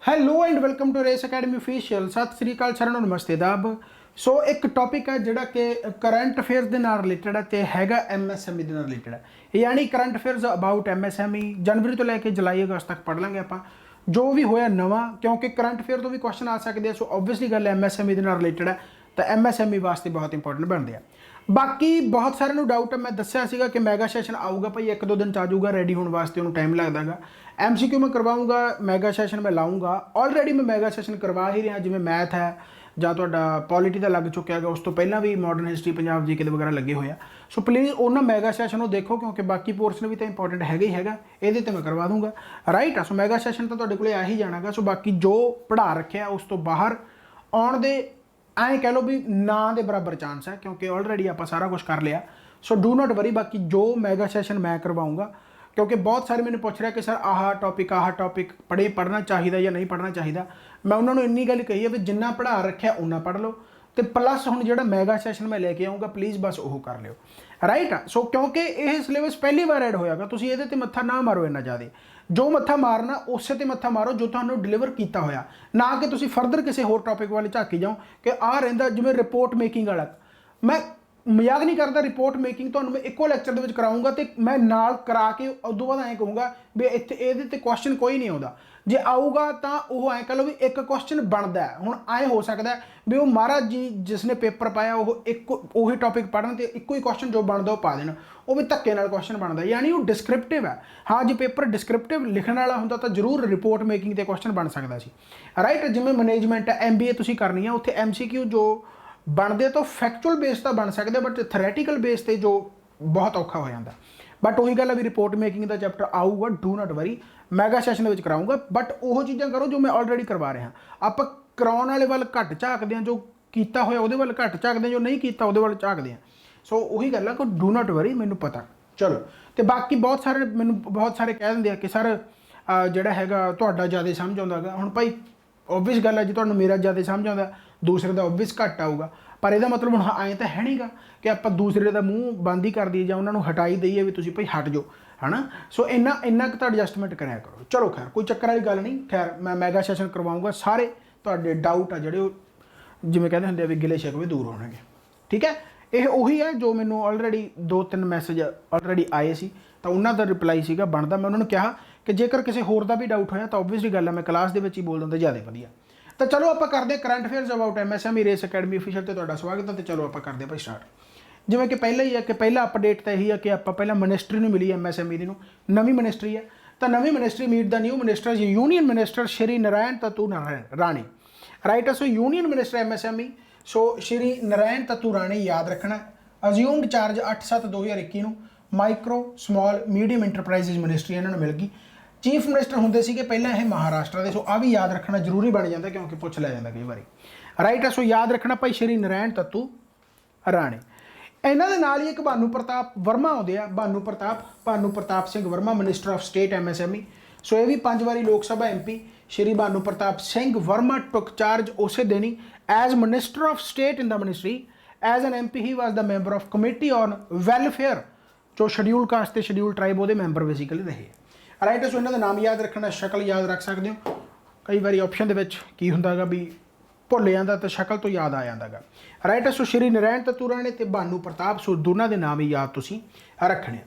Hello and welcome to race academy official. ਸਤਿ ਸ੍ਰੀ ਅਕਾਲ ਸਾਰਿਆਂ ਨੂੰ, ਨਮਸਤੇ ਦਾਬ। ਸੋ ਇੱਕ ਟੌਪਿਕ ਹੈ ਜਿਹੜਾ ਕਿ ਕਰੰਟ ਅਫੇਅਰਸ ਦੇ ਨਾਲ ਰਿਲੇਟਡ ਹੈ ਤੇ ਹੈਗਾ ਐਮਐਸਐਮਈ ਦੇ ਨਾਲ ਰਿਲੇਟਡ ਹੈ। ਯਾਨੀ ਕਰੰਟ ਅਫੇਅਰਸ ਅਬਾਊਟ ਐਮਐਸਐਮਈ ਜਨਵਰੀ ਤੋਂ ਲੈ ਕੇ ਜੁਲਾਈ ਅਗਸਤ ਤੱਕ ਪੜ੍ਹ ਲਾਂਗੇ ਆਪਾਂ ਜੋ ਵੀ ਹੋਇਆ ਨਵਾਂ, ਕਿਉਂਕਿ ਕਰੰਟ ਅਫੇਅਰ ਤੋਂ ਵੀ ਕੁਐਸਚਨ ਆ ਸਕਦੇ ਆ। ਸੋ ਓਬਵੀਅਸਲੀ ਗੱਲ ਐਮਐਸਐਮਈ ਦੇ ਨਾਲ ਰਿਲੇਟਡ ਹੈ ਤਾਂ ਐਮਐਸਐਮਈ ਵਾਸਤੇ ਬਹੁਤ ਇੰਪੋਰਟੈਂਟ ਬਣਦੇ ਆ। ਬਾਕੀ ਬਹੁਤ ਸਾਰਿਆਂ ਨੂੰ ਡਾਊਟ ਹੈ, ਮੈਂ ਦੱਸਿਆ ਸੀਗਾ ਕਿ ਮੈਗਾ ਸੈਸ਼ਨ ਆਊਗਾ ਭਾਈ, ਇੱਕ ਦੋ ਦਿਨ 'ਚ ਆ ਜਾਊਗਾ, ਰੈਡੀ ਹੋਣ ਵਾਸਤੇ ਉਹਨੂੰ ਟਾਈਮ ਲੱਗਦਾਗਾ। ਐਮਸੀਕਿਊ ਮੈਂ ਕਰਵਾਊਂਗਾ, ਮੈਗਾ ਸੈਸ਼ਨ ਮੈਂ ਲਾਊਂਗਾ। ਆਲਰੇਡੀ ਮੈਂ ਮੈਗਾ ਸੈਸ਼ਨ ਕਰਵਾ ਹੀ ਰਿਹਾ, ਜਿਵੇਂ ਮੈਥ ਹੈ ਜਾਂ ਤੁਹਾਡਾ ਪੋਲਿਟੀ ਦਾ ਲੱਗ ਚੁੱਕਿਆ ਹੈਗਾ, ਉਸ ਤੋਂ ਪਹਿਲਾਂ ਵੀ ਮਾਡਰਨ ਹਿਸਟਰੀ, ਪੰਜਾਬ ਜੀਕੇ ਦੇ ਵਗੈਰਾ ਲੱਗੇ ਹੋਏ ਆ। ਸੋ ਪਲੀਜ਼ ਉਹਨਾਂ ਮੈਗਾ ਸੈਸ਼ਨ ਨੂੰ ਦੇਖੋ, ਕਿਉਂਕਿ ਬਾਕੀ ਪੋਰਸ਼ਨ ਵੀ ਤਾਂ ਇੰਪੋਰਟੈਂਟ ਹੈਗਾ ਹੀ ਹੈਗਾ, ਇਹਦੇ ਤੇ ਮੈਂ ਕਰਵਾ ਦੂੰਗਾ। ਰਾਈਟ ਆ, ਸੋ ਮੈਗਾ ਸੈਸ਼ਨ ਤਾਂ ਤੁਹਾਡੇ ਕੋਲੇ ਆ ਹੀ ਜਾਣਾਗਾ। ਸੋ ਬਾਕੀ ਜੋ ਪੜ੍ਹਾ ਰੱਖਿਆ ਉਸ ਤੋਂ ਬਾਹਰ ਆਉਣ ਦੇ ਐਂ ਕਹਿ ਲਓ ਵੀ ਨਾ ਦੇ ਬਰਾਬਰ ਚਾਂਸ ਹੈ, ਕਿਉਂਕਿ ਆਲਰੇਡੀ ਆਪਾਂ ਸਾਰਾ ਕੁਝ ਕਰ ਲਿਆ। ਸੋ ਡੂ ਨਾਟ ਵਰੀ, ਬਾਕੀ ਜੋ ਮੈਗਾ ਸੈਸ਼ਨ ਮੈਂ ਕਰਵਾਊਂਗਾ, ਕਿਉਂਕਿ ਬਹੁਤ ਸਾਰੇ ਮੈਨੂੰ ਪੁੱਛ ਰਿਹਾ ਕਿ ਸਰ ਆਹ ਟੌਪਿਕ ਪੜ੍ਹਨਾ ਚਾਹੀਦਾ ਜਾਂ ਨਹੀਂ ਪੜ੍ਹਨਾ ਚਾਹੀਦਾ। ਮੈਂ ਉਹਨਾਂ ਨੂੰ ਇੰਨੀ ਗੱਲ ਕਹੀ ਹੈ ਵੀ ਜਿੰਨਾ ਪੜ੍ਹਾ ਰੱਖਿਆ ਉਨਾ ਪੜ੍ਹ ਲਓ, ਤੇ ਪਲੱਸ ਹੁਣ ਜਿਹੜਾ ਮੈਗਾ ਸੈਸ਼ਨ ਮੈਂ ਲੈ ਕੇ ਆਊਂਗਾ ਪਲੀਜ਼ ਬਸ ਉਹ ਕਰ ਲਿਓ। ਰਾਈਟ ਆ, ਸੋ ਕਿਉਂਕਿ ਇਹ ਸਿਲੇਬਸ ਪਹਿਲੀ ਵਾਰ ਐਡ ਹੋਇਆਗਾ, ਤੁਸੀਂ ਇਹਦੇ ਤੇ ਮੱਥਾ ਨਾ ਮਾਰੋ ਇੰਨਾ ਜ਼ਿਆਦਾ। ਜੋ ਮੱਥਾ ਮਾਰਨਾ ਉਸੇ ਤੇ ਮੱਥਾ ਮਾਰੋ ਜੋ ਤੁਹਾਨੂੰ ਡਿਲੀਵਰ ਕੀਤਾ ਹੋਇਆ, ਨਾ ਕਿ ਤੁਸੀਂ ਫਰਦਰ ਕਿਸੇ ਹੋਰ ਟੌਪਿਕ ਵੱਲ ਝਾਕੀ ਜਾਓ ਕਿ ਆਹ ਰਹਿੰਦਾ। ਜਿਵੇਂ ਰਿਪੋਰਟ ਮੇਕਿੰਗ ਵਾਲਾ, ਮੈਂ ਮਜ਼ਾਕ ਨਹੀਂ ਕਰਦਾ, ਰਿਪੋਰਟ ਮੇਕਿੰਗ ਤੁਹਾਨੂੰ ਮੈਂ ਇੱਕੋ ਲੈਕਚਰ ਦੇ ਵਿੱਚ ਕਰਾਊਂਗਾ ਤੇ ਮੈਂ ਨਾਲ ਕਰਾ ਕੇ ਉਦੋਂ ਬਾਅਦ ਐਂ ਕਹੂੰਗਾ ਵੀ ਇੱਥੇ ਇਹਦੇ ਤੇ ਕੁਐਸਚਨ ਕੋਈ ਨਹੀਂ ਆਉਂਦਾ। ਜੇ ਆਊਗਾ ਤਾਂ ਉਹ ਐਂ ਕਹ ਲਓ ਵੀ ਇੱਕ ਕੁਐਸਚਨ ਬਣਦਾ। ਹੁਣ ਐਂ ਹੋ ਸਕਦਾ ਵੀ ਉਹ ਮਹਾਰਾਜ ਜੀ ਜਿਸ ਨੇ ਪੇਪਰ ਪਾਇਆ ਉਹ ਉਹੀ ਟੌਪਿਕ ਪੜ੍ਹਨ ਤੇ ਇੱਕੋ ਹੀ ਕੁਐਸਚਨ ਜੋ ਬਣਦਾ ਉਹ ਪਾ ਦੇਣ, ਉਹ ਵੀ ਧੱਕੇ ਨਾਲ ਕੁਐਸਚਨ ਬਣਦਾ, ਯਾਨੀ ਉਹ ਡਿਸਕ੍ਰਿਪਟਿਵ ਹੈ। ਹਾਂ, ਜੇ ਪੇਪਰ ਡਿਸਕ੍ਰਿਪਟਿਵ ਲਿਖਣ ਵਾਲਾ ਹੁੰਦਾ ਤਾਂ ਜ਼ਰੂਰ ਰਿਪੋਰਟ ਮੇਕਿੰਗ ਤੇ ਕੁਐਸਚਨ ਬਣ ਸਕਦਾ ਸੀ। ਰਾਈਟ, ਜਿਵੇਂ ਮੈਨੇਜਮੈਂਟ ਹੈ, MBA ਤੁਸੀਂ ਕਰਨੀ ਹੈ, ਉੱਥੇ MCQ ਜੋ ਬਣਦੇ ਤਾਂ ਫੈਕਚੁਅਲ ਬੇਸ ਤਾਂ ਬਣ ਸਕਦੇ, ਬਟ ਥਰੈਟੀਕਲ ਬੇਸ ਤੇ ਜੋ ਬਹੁਤ ਔਖਾ ਹੋ ਜਾਂਦਾ। ਬਟ ਉਹੀ ਗੱਲ ਹੈ ਵੀ ਰਿਪੋਰਟ ਮੇਕਿੰਗ ਦਾ ਚੈਪਟਰ ਆਊਗਾ, do not worry, mega session ਦੇ ਵਿੱਚ ਕਰਾਊਂਗਾ। ਬਟ ਉਹ ਚੀਜ਼ਾਂ ਕਰੋ ਜੋ ਮੈਂ ਆਲਰੇਡੀ ਕਰਵਾ ਰਿਹਾ। ਆਪਾਂ ਕਰਾਉਣ ਵਾਲੇ ਵੱਲ ਘੱਟ ਝਾਕਦੇ ਹਾਂ, ਜੋ ਕੀਤਾ ਹੋਇਆ ਉਹਦੇ ਵੱਲ ਘੱਟ ਝਾਕਦੇ ਹਾਂ, ਜੋ ਨਹੀਂ ਕੀਤਾ ਉਹਦੇ ਵੱਲ ਝਾਕਦੇ ਹਾਂ। ਸੋ ਉਹੀ ਗੱਲ ਹੈ ਕਿ ਡੂ ਨਾਟ ਵਰੀ, ਮੈਨੂੰ ਪਤਾ। ਚਲੋ, ਤੇ ਬਾਕੀ ਬਹੁਤ ਸਾਰੇ ਕਹਿ ਦਿੰਦੇ ਆ ਕਿ ਸਰ ਜਿਹੜਾ ਹੈਗਾ ਤੁਹਾਡਾ ਜ਼ਿਆਦਾ ਸਮਝ ਆਉਂਦਾ ਹੈਗਾ। ਹੁਣ ਭਾਈ ਓਬਵੀਅਸ ਗੱਲ ਹੈ, ਜੇ ਤੁਹਾਨੂੰ ਮੇਰਾ ਜ਼ਿਆਦਾ ਸਮਝ ਆਉਂਦਾ ਦੂਸਰੇ ਦਾ ਓਬਵੀਅਸ ਘੱਟ ਆਊਗਾ, ਪਰ ਇਹਦਾ ਮਤਲਬ ਹੁਣ ਐਂ ਤਾਂ ਹੈ ਨਹੀਂਗਾ ਕਿ ਆਪਾਂ ਦੂਸਰੇ ਦਾ ਮੂੰਹ ਬੰਦ ਹੀ ਕਰ ਦਈਏ ਜਾਂ ਉਹਨਾਂ ਨੂੰ ਹਟਾਈ ਦਈਏ ਵੀ ਤੁਸੀਂ ਭਾਈ ਹਟ ਜਾਓ, ਹੈ ਨਾ। ਸੋ ਇੰਨਾ ਕੁ ਤਾਂ ਐਡਜਸਟਮੈਂਟ ਕਰਿਆ ਕਰੋ। ਚਲੋ ਖੈਰ, ਕੋਈ ਚੱਕਰ ਵਾਲੀ ਗੱਲ ਨਹੀਂ। ਖੈਰ, ਮੈਂ ਮੈਗਾ ਸੈਸ਼ਨ ਕਰਵਾਊਂਗਾ, ਸਾਰੇ ਤੁਹਾਡੇ ਡਾਊਟ ਆ ਜਿਹੜੇ ਉਹ ਜਿਵੇਂ ਕਹਿੰਦੇ ਹੁੰਦੇ ਆ ਵੀ ਗਿਲੇ ਸ਼ਿਕਵੇ ਦੂਰ ਹੋਣਗੇ। ਠੀਕ ਹੈ, ਇਹ ਉਹੀ ਹੈ ਜੋ ਮੈਨੂੰ ਆਲਰੇਡੀ 2-3 ਮੈਸੇਜ ਆਲਰੇਡੀ ਆਏ ਸੀ ਤਾਂ ਉਹਨਾਂ ਦਾ ਰਿਪਲਾਈ ਸੀਗਾ ਬਣਦਾ। ਮੈਂ ਉਹਨਾਂ ਨੂੰ ਕਿਹਾ ਕਿ ਜੇਕਰ ਕਿਸੇ ਹੋਰ ਦਾ ਵੀ ਡਾਊਟ ਹੋਇਆ ਤਾਂ ਓਬਵੀਅਸਲੀ ਗੱਲ ਹੈ ਮੈਂ ਕਲਾਸ ਦੇ ਵਿੱਚ ਹੀ ਬੋਲ ਦਿੰਦਾ, ਜ਼ਿਆਦਾ ਵਧੀਆ। ਤਾਂ ਚਲੋ ਆਪਾਂ ਕਰਦੇ current affairs about MSME race academy official ਤੇ ਤੁਹਾਡਾ ਸਵਾਗਤ ਹੈ। ਤੇ ਚਲੋ ਆਪਾਂ ਕਰਦੇ ਭਾਈ ਸਟਾਰਟ। ਜਿਵੇਂ ਕਿ ਪਹਿਲਾਂ ਹੀ ਹੈ ਕਿ ਪਹਿਲਾ ਅਪਡੇਟ ਤਾਂ ਇਹੀ ਹੈ ਕਿ ਆਪਾਂ ਪਹਿਲਾਂ ਮਿਨਿਸਟਰੀ ਨੂੰ ਮਿਲੀ MSME ਦੀ ਨੂੰ, ਨਵੀਂ ਮਿਨਿਸਟਰੀ ਹੈ ਤਾਂ ਨਵੀਂ ਮਿਨਿਸਟਰੀ ਮੀਟ ਦਾ ਨਿਊ ਮਿਨਿਸਟਰ ਯੂਨੀਅਨ ਮਿਨਿਸਟਰ ਸ਼੍ਰੀ ਨਾਰਾਇਣ ਤੱਤੂ ਰਾਣੀ। ਰਾਈਟ, ਸੋ ਯੂਨੀਅਨ ਮਿਨਿਸਟਰ MSME ਸੋ ਸ਼੍ਰੀ ਨਾਰਾਇਣ ਤੱਤੂ ਰਾਣੀ ਯਾਦ ਰੱਖਣਾ। ਅਜ਼ਿਊਮਡ ਚਾਰਜ 8/7/2021 ਨੂੰ ਮਾਈਕਰੋ ਸਮਾਲ ਮੀਡੀਅਮ ਇੰਟਰਪ੍ਰਾਈਜ਼ਜ਼ ਮਿਨਿਸਟਰੀ ਇਹਨਾਂ ਨੂੰ ਮਿਲ ਗਈ। ਚੀਫ ਮਿਨਿਸਟਰ ਹੁੰਦੇ ਸੀਗੇ ਪਹਿਲਾਂ ਇਹ ਮਹਾਰਾਸ਼ਟਰ ਦੇ। ਸੋ ਆ ਵੀ ਯਾਦ ਰੱਖਣਾ ਜ਼ਰੂਰੀ ਬਣ ਜਾਂਦਾ ਕਿਉਂਕਿ ਪੁੱਛ ਲਿਆ ਜਾਂਦਾ ਕਈ ਵਾਰੀ। ਰਾਈਟ ਆ, ਸੋ ਯਾਦ ਰੱਖਣਾ ਭਾਈ ਸ਼੍ਰੀ ਨਾਰਾਇਣ ਤੱਤੂ ਰਾਣੇ। ਇਹਨਾਂ ਦੇ ਨਾਲ ਹੀ ਇੱਕ ਭਾਨੂ ਪ੍ਰਤਾਪ ਵਰਮਾ ਆਉਂਦੇ ਆ। Bhanu Pratap Singh Verma, minister of state MSME। So ਇਹ ਵੀ 5 ਵਾਰੀ Lok Sabha MP। Shri Bhanu Pratap Singh Verma took charge ਉਸੇ ਦਿਨ ਹੀ as minister of state in the ministry. As an MP ਹੀ was the member of committee on welfare, ਜੋ ਸ਼ਡਿਊਲ ਕਾਸਟ ਤੇ ਸ਼ਡਿਊਲ ਟਰਾਈਬ ਉਹਦੇ ਮੈਂਬਰ ਬੇਸਿਕਲੀ ਰਹੇ। ਰਾਈਟ, ਸੋ ਇਹਨਾਂ ਦਾ ਨਾਮ ਯਾਦ ਰੱਖਣਾ, ਸ਼ਕਲ ਯਾਦ ਰੱਖ ਸਕਦੇ ਹੋ। ਕਈ ਵਾਰੀ ਆਪਸ਼ਨ ਦੇ ਵਿੱਚ ਕੀ ਹੁੰਦਾ ਹੈਗਾ ਵੀ ਭੁੱਲ ਜਾਂਦਾ ਤਾਂ ਸ਼ਕਲ ਤੋਂ ਯਾਦ ਆ ਜਾਂਦਾ ਹੈਗਾ। ਰਾਈਟ, ਸੋ ਸ਼੍ਰੀ ਨਾਰਾਇਣ ਤੱਤੂ ਰਾਣੇ ਤੇ ਭਾਨੂ ਪ੍ਰਤਾਪ, ਸੋ ਦੋਨਾਂ ਦੇ ਨਾਮ ਹੀ ਯਾਦ ਤੁਸੀਂ ਰੱਖਣੇ।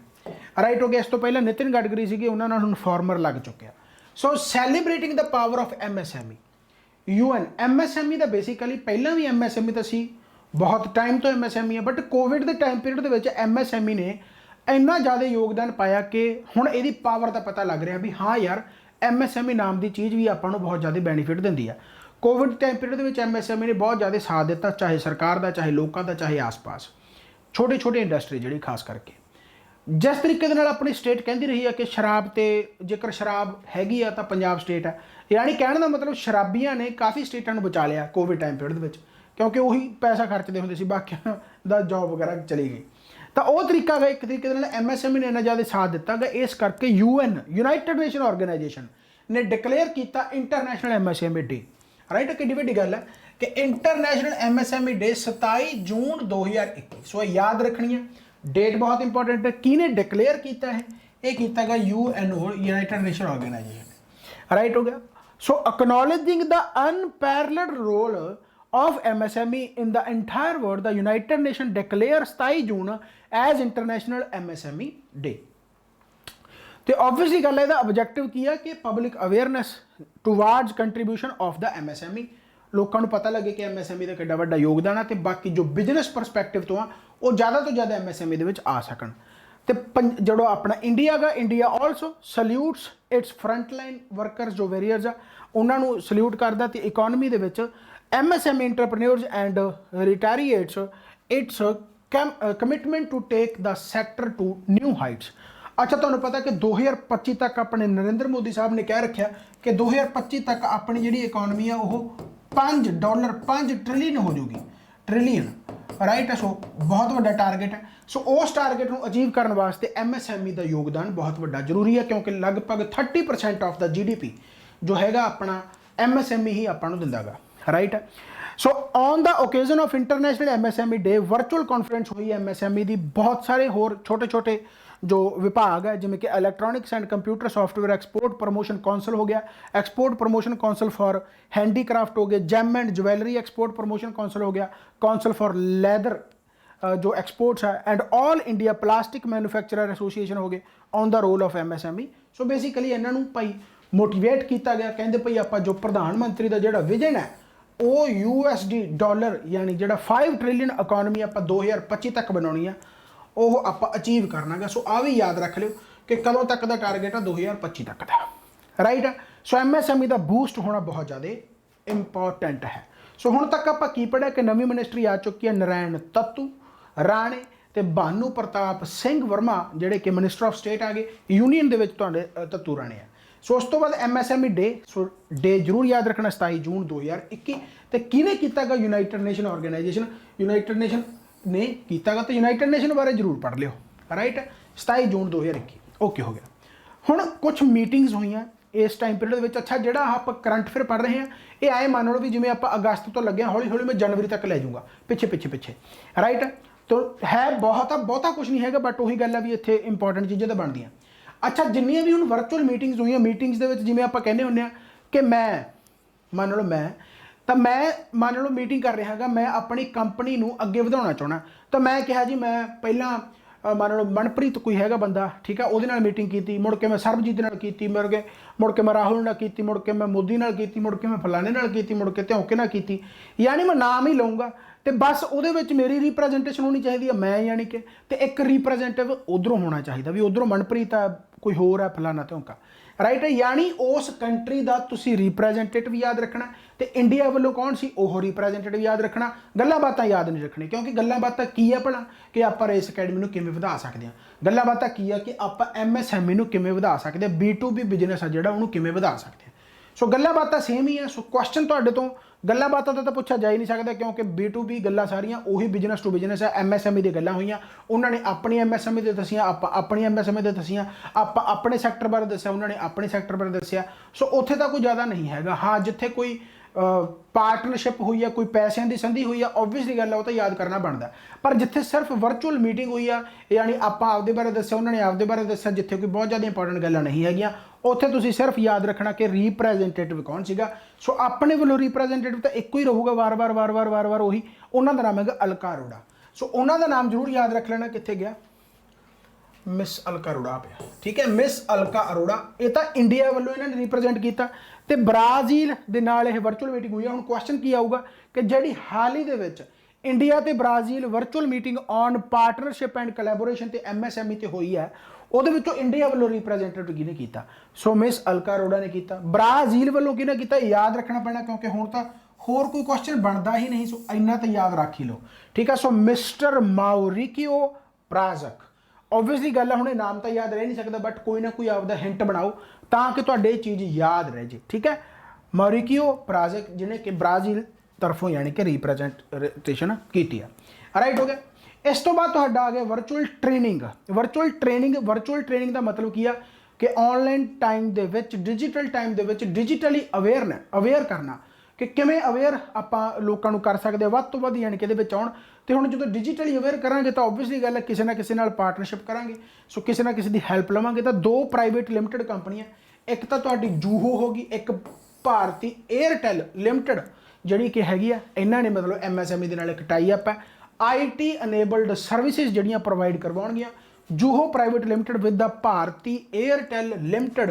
ਰਾਈਟ ਹੋ ਗਿਆ। ਇਸ ਤੋਂ ਪਹਿਲਾਂ ਨਿਤਿਨ ਗਡਕਰੀ ਸੀਗੇ, ਉਹਨਾਂ ਨਾਲ ਹੁਣ ਫਾਰਮਰ ਲੱਗ ਚੁੱਕਿਆ। So celebrating the power of MSME UN। MSME ਦਾ ਬੇਸਿਕਲੀ ਪਹਿਲਾਂ ਵੀ MSME ਤਾਂ ਸੀ, ਬਹੁਤ ਟਾਈਮ ਤੋਂ MSME ਹੈ, ਬਟ ਕੋਵਿਡ ਦੇ ਟਾਈਮ ਪੀਰੀਅਡ ਦੇ ਵਿੱਚ MSME ਨੇ ਇੰਨਾ ਜ਼ਿਆਦਾ ਯੋਗਦਾਨ ਪਾਇਆ ਕਿ ਹੁਣ ਇਹਦੀ ਪਾਵਰ ਦਾ ਪਤਾ ਲੱਗ ਰਿਹਾ ਵੀ ਹਾਂ ਯਾਰ MSME ਨਾਮ ਦੀ ਚੀਜ਼ ਵੀ ਆਪਾਂ ਨੂੰ ਬਹੁਤ ਜ਼ਿਆਦਾ ਬੈਨੀਫਿਟ ਦਿੰਦੀ ਆ। ਕੋਵਿਡ ਟਾਈਮ ਪੀਰੀਅਡ ਦੇ ਵਿੱਚ MSME ਨੇ ਬਹੁਤ ਜ਼ਿਆਦਾ ਸਾਥ ਦਿੱਤਾ, ਚਾਹੇ ਸਰਕਾਰ ਦਾ, ਚਾਹੇ ਲੋਕਾਂ ਦਾ, ਚਾਹੇ ਆਸ-ਪਾਸ ਛੋਟੇ ਇੰਡਸਟਰੀ ਜਿਹੜੀ ਖਾਸ ਕਰਕੇ। ਜਿਸ ਤਰੀਕੇ ਦੇ ਨਾਲ ਆਪਣੀ ਸਟੇਟ ਕਹਿੰਦੀ ਰਹੀ ਹੈ ਕਿ ਸ਼ਰਾਬ ਤੇ ਜੇਕਰ ਸ਼ਰਾਬ ਹੈਗੀ ਆ ਤਾਂ ਪੰਜਾਬ ਸਟੇਟ ਹੈ, ਯਾਨੀ ਕਹਿਣ ਦਾ ਮਤਲਬ ਸ਼ਰਾਬੀਆਂ ਨੇ ਕਾਫੀ ਸਟੇਟਾਂ ਨੂੰ ਬਚਾ ਲਿਆ ਕੋਵਿਡ ਟਾਈਮ ਪੀਰੀਅਡ ਦੇ ਵਿੱਚ, ਕਿਉਂਕਿ ਉਹੀ ਪੈਸਾ ਖਰਚਦੇ ਹੁੰਦੇ ਸੀ, ਬਾਕੀਆਂ ਦਾ ਜੌਬ ਵਗੈਰਾ ਚਲੀ ਗਈ। ਤਾਂ ਉਹ ਤਰੀਕਾ ਗਾ, ਇੱਕ ਤਰੀਕੇ ਦੇ ਨਾਲ MSME ਨੇ ਇੰਨਾ ਜ਼ਿਆਦਾ ਸਾਥ ਦਿੱਤਾ ਗਾ, ਇਸ ਕਰਕੇ UN ਯੂਨਾਈਟਿਡ ਨੇਸ਼ਨ ਆਰਗੇਨਾਈਜੇਸ਼ਨ ਨੇ ਡਿਕਲੇਅਰ ਕੀਤਾ ਇੰਟਰਨੈਸ਼ਨਲ MSME ਡੇ। ਰਾਈਟ, ਕਿੰਨੀ ਵੱਡੀ ਗੱਲ ਹੈ ਕਿ ਇੰਟਰਨੈਸ਼ਨਲ MSME ਡੇ 27 ਜੂਨ 2021। ਸੋ ਯਾਦ ਰੱਖਣੀ ਹੈ ਡੇਟ, ਬਹੁਤ ਇੰਪੋਰਟੈਂਟ ਹੈ। ਕਿਹਨੇ ਡਿਕਲੇਅਰ ਕੀਤਾ ਹੈ? ਇਹ ਕੀਤਾ ਗਾ UNO United nation organisation. Right ਹੋ ਗਿਆ। So acknowledging the unparalleled role of MSME in the entire world, the United Nations declares 27 June as International MSME Day. तो ऑब्वियसली गल है ऑब्जेक्टिव की है कि public awareness towards contribution of the MSME, लोगों को पता लगे कि MSME का कितना वड्डा योगदान है, तो बाकी जो बिजनेस परस्पैक्टिव तो आ वो ज़्यादा तो ज़्यादा MSME दे विच आ सकन। तो जो अपना इंडिया गा, India also salutes its frontline workers जो वेरियर्स आ उन्होंने सल्यूट करता, तो इकोनमी दे विच MSME entrepreneurs and reiterates its commitment to take the sector to new heights. अच्छा, तुहानूं पता कि 2025 तक अपने नरेंद्र मोदी साहब ने कह रखा कि 2025 तक अपनी जी इकोनॉमी है वो $5 ट्रिलियन हो जाएगी, ट्रिलियन, राइट है। सो बहुत बड़ा टारगेट है। सो उस टारगेट को अचीव करने वास्ते MSME का योगदान बहुत बड़ा जरूरी है, क्योंकि लगभग 30% ऑफ द GDP जो हैगा अपना MSME ही आपको दिंदा गा, राइट है। So on the occasion of international MSME day virtual conference हुई MSME की, बहुत सारे होर छोटे छोटे जो विभाग है जिमें कि electronics and computer software export promotion council हो गया, export promotion council for handicraft हो गया, gem and jewellery export promotion council हो गया, काउंसिल फॉर लेदर जो एक्सपोर्ट्स है, and all India plastic manufacturer association हो गए on the role of MSME। So basically इन्हों भाई मोटिवेट किया गया, कहते भाई आप जो प्रधानमंत्री का जोड़ा विजन है वो $USD यानी जो 5 ट्रिलियन इकोनॉमी आप 2025 तक बनानी है वो आप अचीव करना गा। सो आ भी याद रख लो कि कदों तक का टारगेट है 2025 तक का, राइट है। सो MSME का बूस्ट होना बहुत ज़्यादा इंपॉर्टेंट है। सो हुण तक आप की पढ़िया कि नवी मिनिस्ट्री आ चुकी है, नारायण तत्तू राणे ते भानु प्रताप सिंह वर्मा जिहड़े कि मिनिस्टर ऑफ स्टेट आ गए यूनीयन दे विच तुहाडे तत्तू राणे है। सो उस तो बाद MSME डे, सो डे जरूर याद रखना 27 जून 2021। तो किने कीता गा? United nation organisation, united nation ने कीता गा, तो यूनाइटेड नेशन बारे जरूर पढ़ लियो, राइट है। 27 जून 2021 ओके हो गया। हुण कुछ मीटिंग्स हुई इस टाइम पीरियड में। अच्छा, जो आप करंट अफेयर पढ़ रहे हैं ये आए मान लो भी जिमें आप अगस्त तो लगे हौली हौली मैं जनवरी तक ले जाऊँगा पिछे पिछे पिछे, राइट। तो है बहुता कुछ नहीं है, बट वही गल है भी इतने इंपॉर्टेंट चीज़ें तो बनदियाँ। अच्छा, जिन्नियां भी हुण वर्चुअल मीटिंग्स हुई, मीटिंग्स दे विच जिवें आपां कहने हुंदे आ कि मैं मान लो मीटिंग कर रहा हाँ, मैं अपनी कंपनी नूं अगे वधाउणा चाहुंदा, तो मैं कहा जी मैं पहला मान लो मनप्रीत कोई हैगा बंदा, ठीक है, उहदे नाल मीटिंग की, मुड़ के मैं सरबजीत नाल कीती, मुड़ के मैं राहुल नाल कीती, मुड़ के मैं मोदी नाल कीती, मुड़ के मैं फलाने नाल कीती, मुड़ के ध्योके नाल कीती, यानी मैं नाम ही लऊँगा तो बस उहदे विच मेरी रिप्रजेंटेशन होनी चाहिए है, मैं यानी कि तो एक रिप्रजेंटेटिव उधरों होना चाहिए भी उधरों मनप्रीत है कोई होर है फलाना ध्योका, राइट है। यानी उस कंट्री का तुसी रिप्रजेंटेटिव याद रखना, तो इंडिया वालों कौन सी वो रिप्रजेंटेटिव याद रखना, गल्लां बातां याद नहीं रखनी, क्योंकि गल्लां बातां की है भला कि आप रेस अकैडमी नूं किवें वधा सकते हैं, गल्लां बातां की है कि आप MSME नूं किवें वधा सकते हैं, B2B बिजनेस है जिहड़ा उहनूं किवें वधा सकते हैं। सो गल्लां बातां सेम ही है। सो क्वेश्चन तुहाडे तो गल्लां बातां तो पूछा जा ही नहीं सकता, क्योंकि B2B गल्लां सारियां उही बिजनेस टू बिजनेस है। MSME दी गल्लां होईयां, उन्होंने अपनी MSME दे दसियां, आप अपनी MSME दे दसियां, आप अपने सैक्टर बारे दस्सिया, उन्होंने अपने सैक्टर बारे दस्सिया। सो उत्थे तां कोई ज़्यादा नहीं हैगा। हाँ, जिथे कोई पार्टनरशिप हुई है, कोई पैसों की संधि हुई है, ओबवियसली गल है वो तो याद करना बनता, पर जिथे सिर्फ वर्चुअल मीटिंग हुई है यानी आप आपदे बारे दस्सिया, उन्होंने आपदे बारे दस्सिया, जिथे कोई बहुत ज़्यादा इंपॉर्टेंट गल्लां नहीं हैगियां, उत्थे तुसीं सिर्फ याद रखना कि रिप्रजेंटेटिव कौन सीगा। सो अपने वालों रिप्रजेंटेटिव तो एक ही रहूगा वार वार उही, उन्हों का नाम है अलका अरोड़ा। सो उन्हों का नाम जरूर याद रख लेना, कित्थे गया, मिस अलका अरोड़ा पे, ठीक है, मिस अलका अरोड़ा, ये तो इंडिया वालों इन्होंने रिप्रजेंट किया। तो ब्राजील के नाल यह वर्चुअल मीटिंग हुई है। हुण क्वेश्चन की आऊगा कि जी हाल ही दे विच इंडिया तो Brazil virtual meeting on partnership and collaboration तो MSME ते हुई है, उहदे विचों इंडिया वालों रिप्रजेंटेटिव किहने कीता? सो मिस अलका अरोड़ा ने किया। ब्राजील वालों किहने कीता? याद रखना पैना, क्योंकि हुण तां होर कोई क्वेश्चन बनता ही नहीं। सो इन्ना तो याद रख ही लो, ठीक है। सो मिस्टर माउरिकियो प्राजक, ओबवियसली गल है, हुणे नाम तो याद रह नहीं सकता, बट कोई ना कोई आपदा हिंट बनाओ ताकि तुहाडे चीज़ याद रह जाए, ठीक है। माउरिकियो प्राजक जिन्हें कि ब्राजील तरफों यानी कि रिप्रजेंटेशन की है, राइट हो गया। इस तो बाद तुहाडा आ गया वर्चुअल ट्रेनिंग। वर्चुअल ट्रेनिंग का मतलब की है कि ऑनलाइन टाइम दे विच, डिजिटल टाइम दे विच डिजिटली अवेयर करना कि किमें अवेयर आपां लोकां नूं कर सकते वध तो वध, यानी कि इहदे विच आउण। तो हुण जो डिजिटली अवेयर करांगे तो ओबवियसली गल है किसी ना किसी नाल पार्टनरशिप करांगे, सो किसी ना किसी की हैल्प लवांगे। तो 2 प्राइवेट लिमिटेड कंपनियां, एक तो तुहाडी जूहो होगी, एक ਭਾਰਤੀ ਏਅਰਟੈਲ ਲਿਮਟਿਡ ਜਿਹੜੀ ਕਿ ਹੈਗੀ ਆ, ਇਹਨਾਂ ਨੇ ਮਤਲਬ MSME ਦੇ ਨਾਲ ਇੱਕ ਟਾਈ ਅਪ ਹੈ। IT ਅਨੇਬਲਡ ਸਰਵਿਸਿਜ਼ ਜਿਹੜੀਆਂ ਪ੍ਰੋਵਾਈਡ ਕਰਵਾਉਣਗੀਆਂ Zoho private limited with the Bharti Airtel limited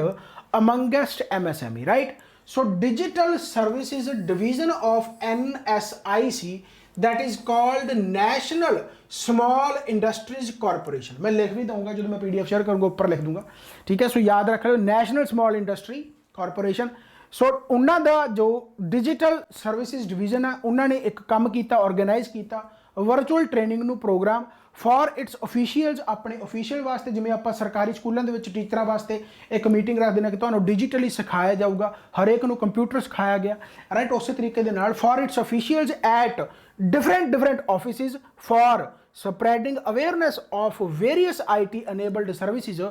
amongst MSME, right. So digital services division of NSIC that is called National Small Industries Corporation। मैं लिख भी दूंगा जो मैं PDF शेयर करूँगा ऊपर लिख दूंगा, ठीक है। सो याद रख लो नैशनल स्मॉल इंडस्ट्री कॉरपोरेशन। सो उन्हों का जो डिजिटल सर्विसिज डिवीजन है उन्होंने एक काम किया, ऑर्गेनाइज किया वर्चुअल ट्रेनिंग नू प्रोग्राम फॉर इट्स ऑफिशियल्स, अपने ऑफिशियल वास्ते जिमें आप सरकारी स्कूलों के टीचर वास्ते एक मीटिंग रख देना कि तुम्हें डिजिटली सिखाया जाऊगा, हरेक नू कंप्यूटर सिखाया गया, राइट। उस तरीके के नाल for its officials at different offices for spreading awareness of various IT enabled services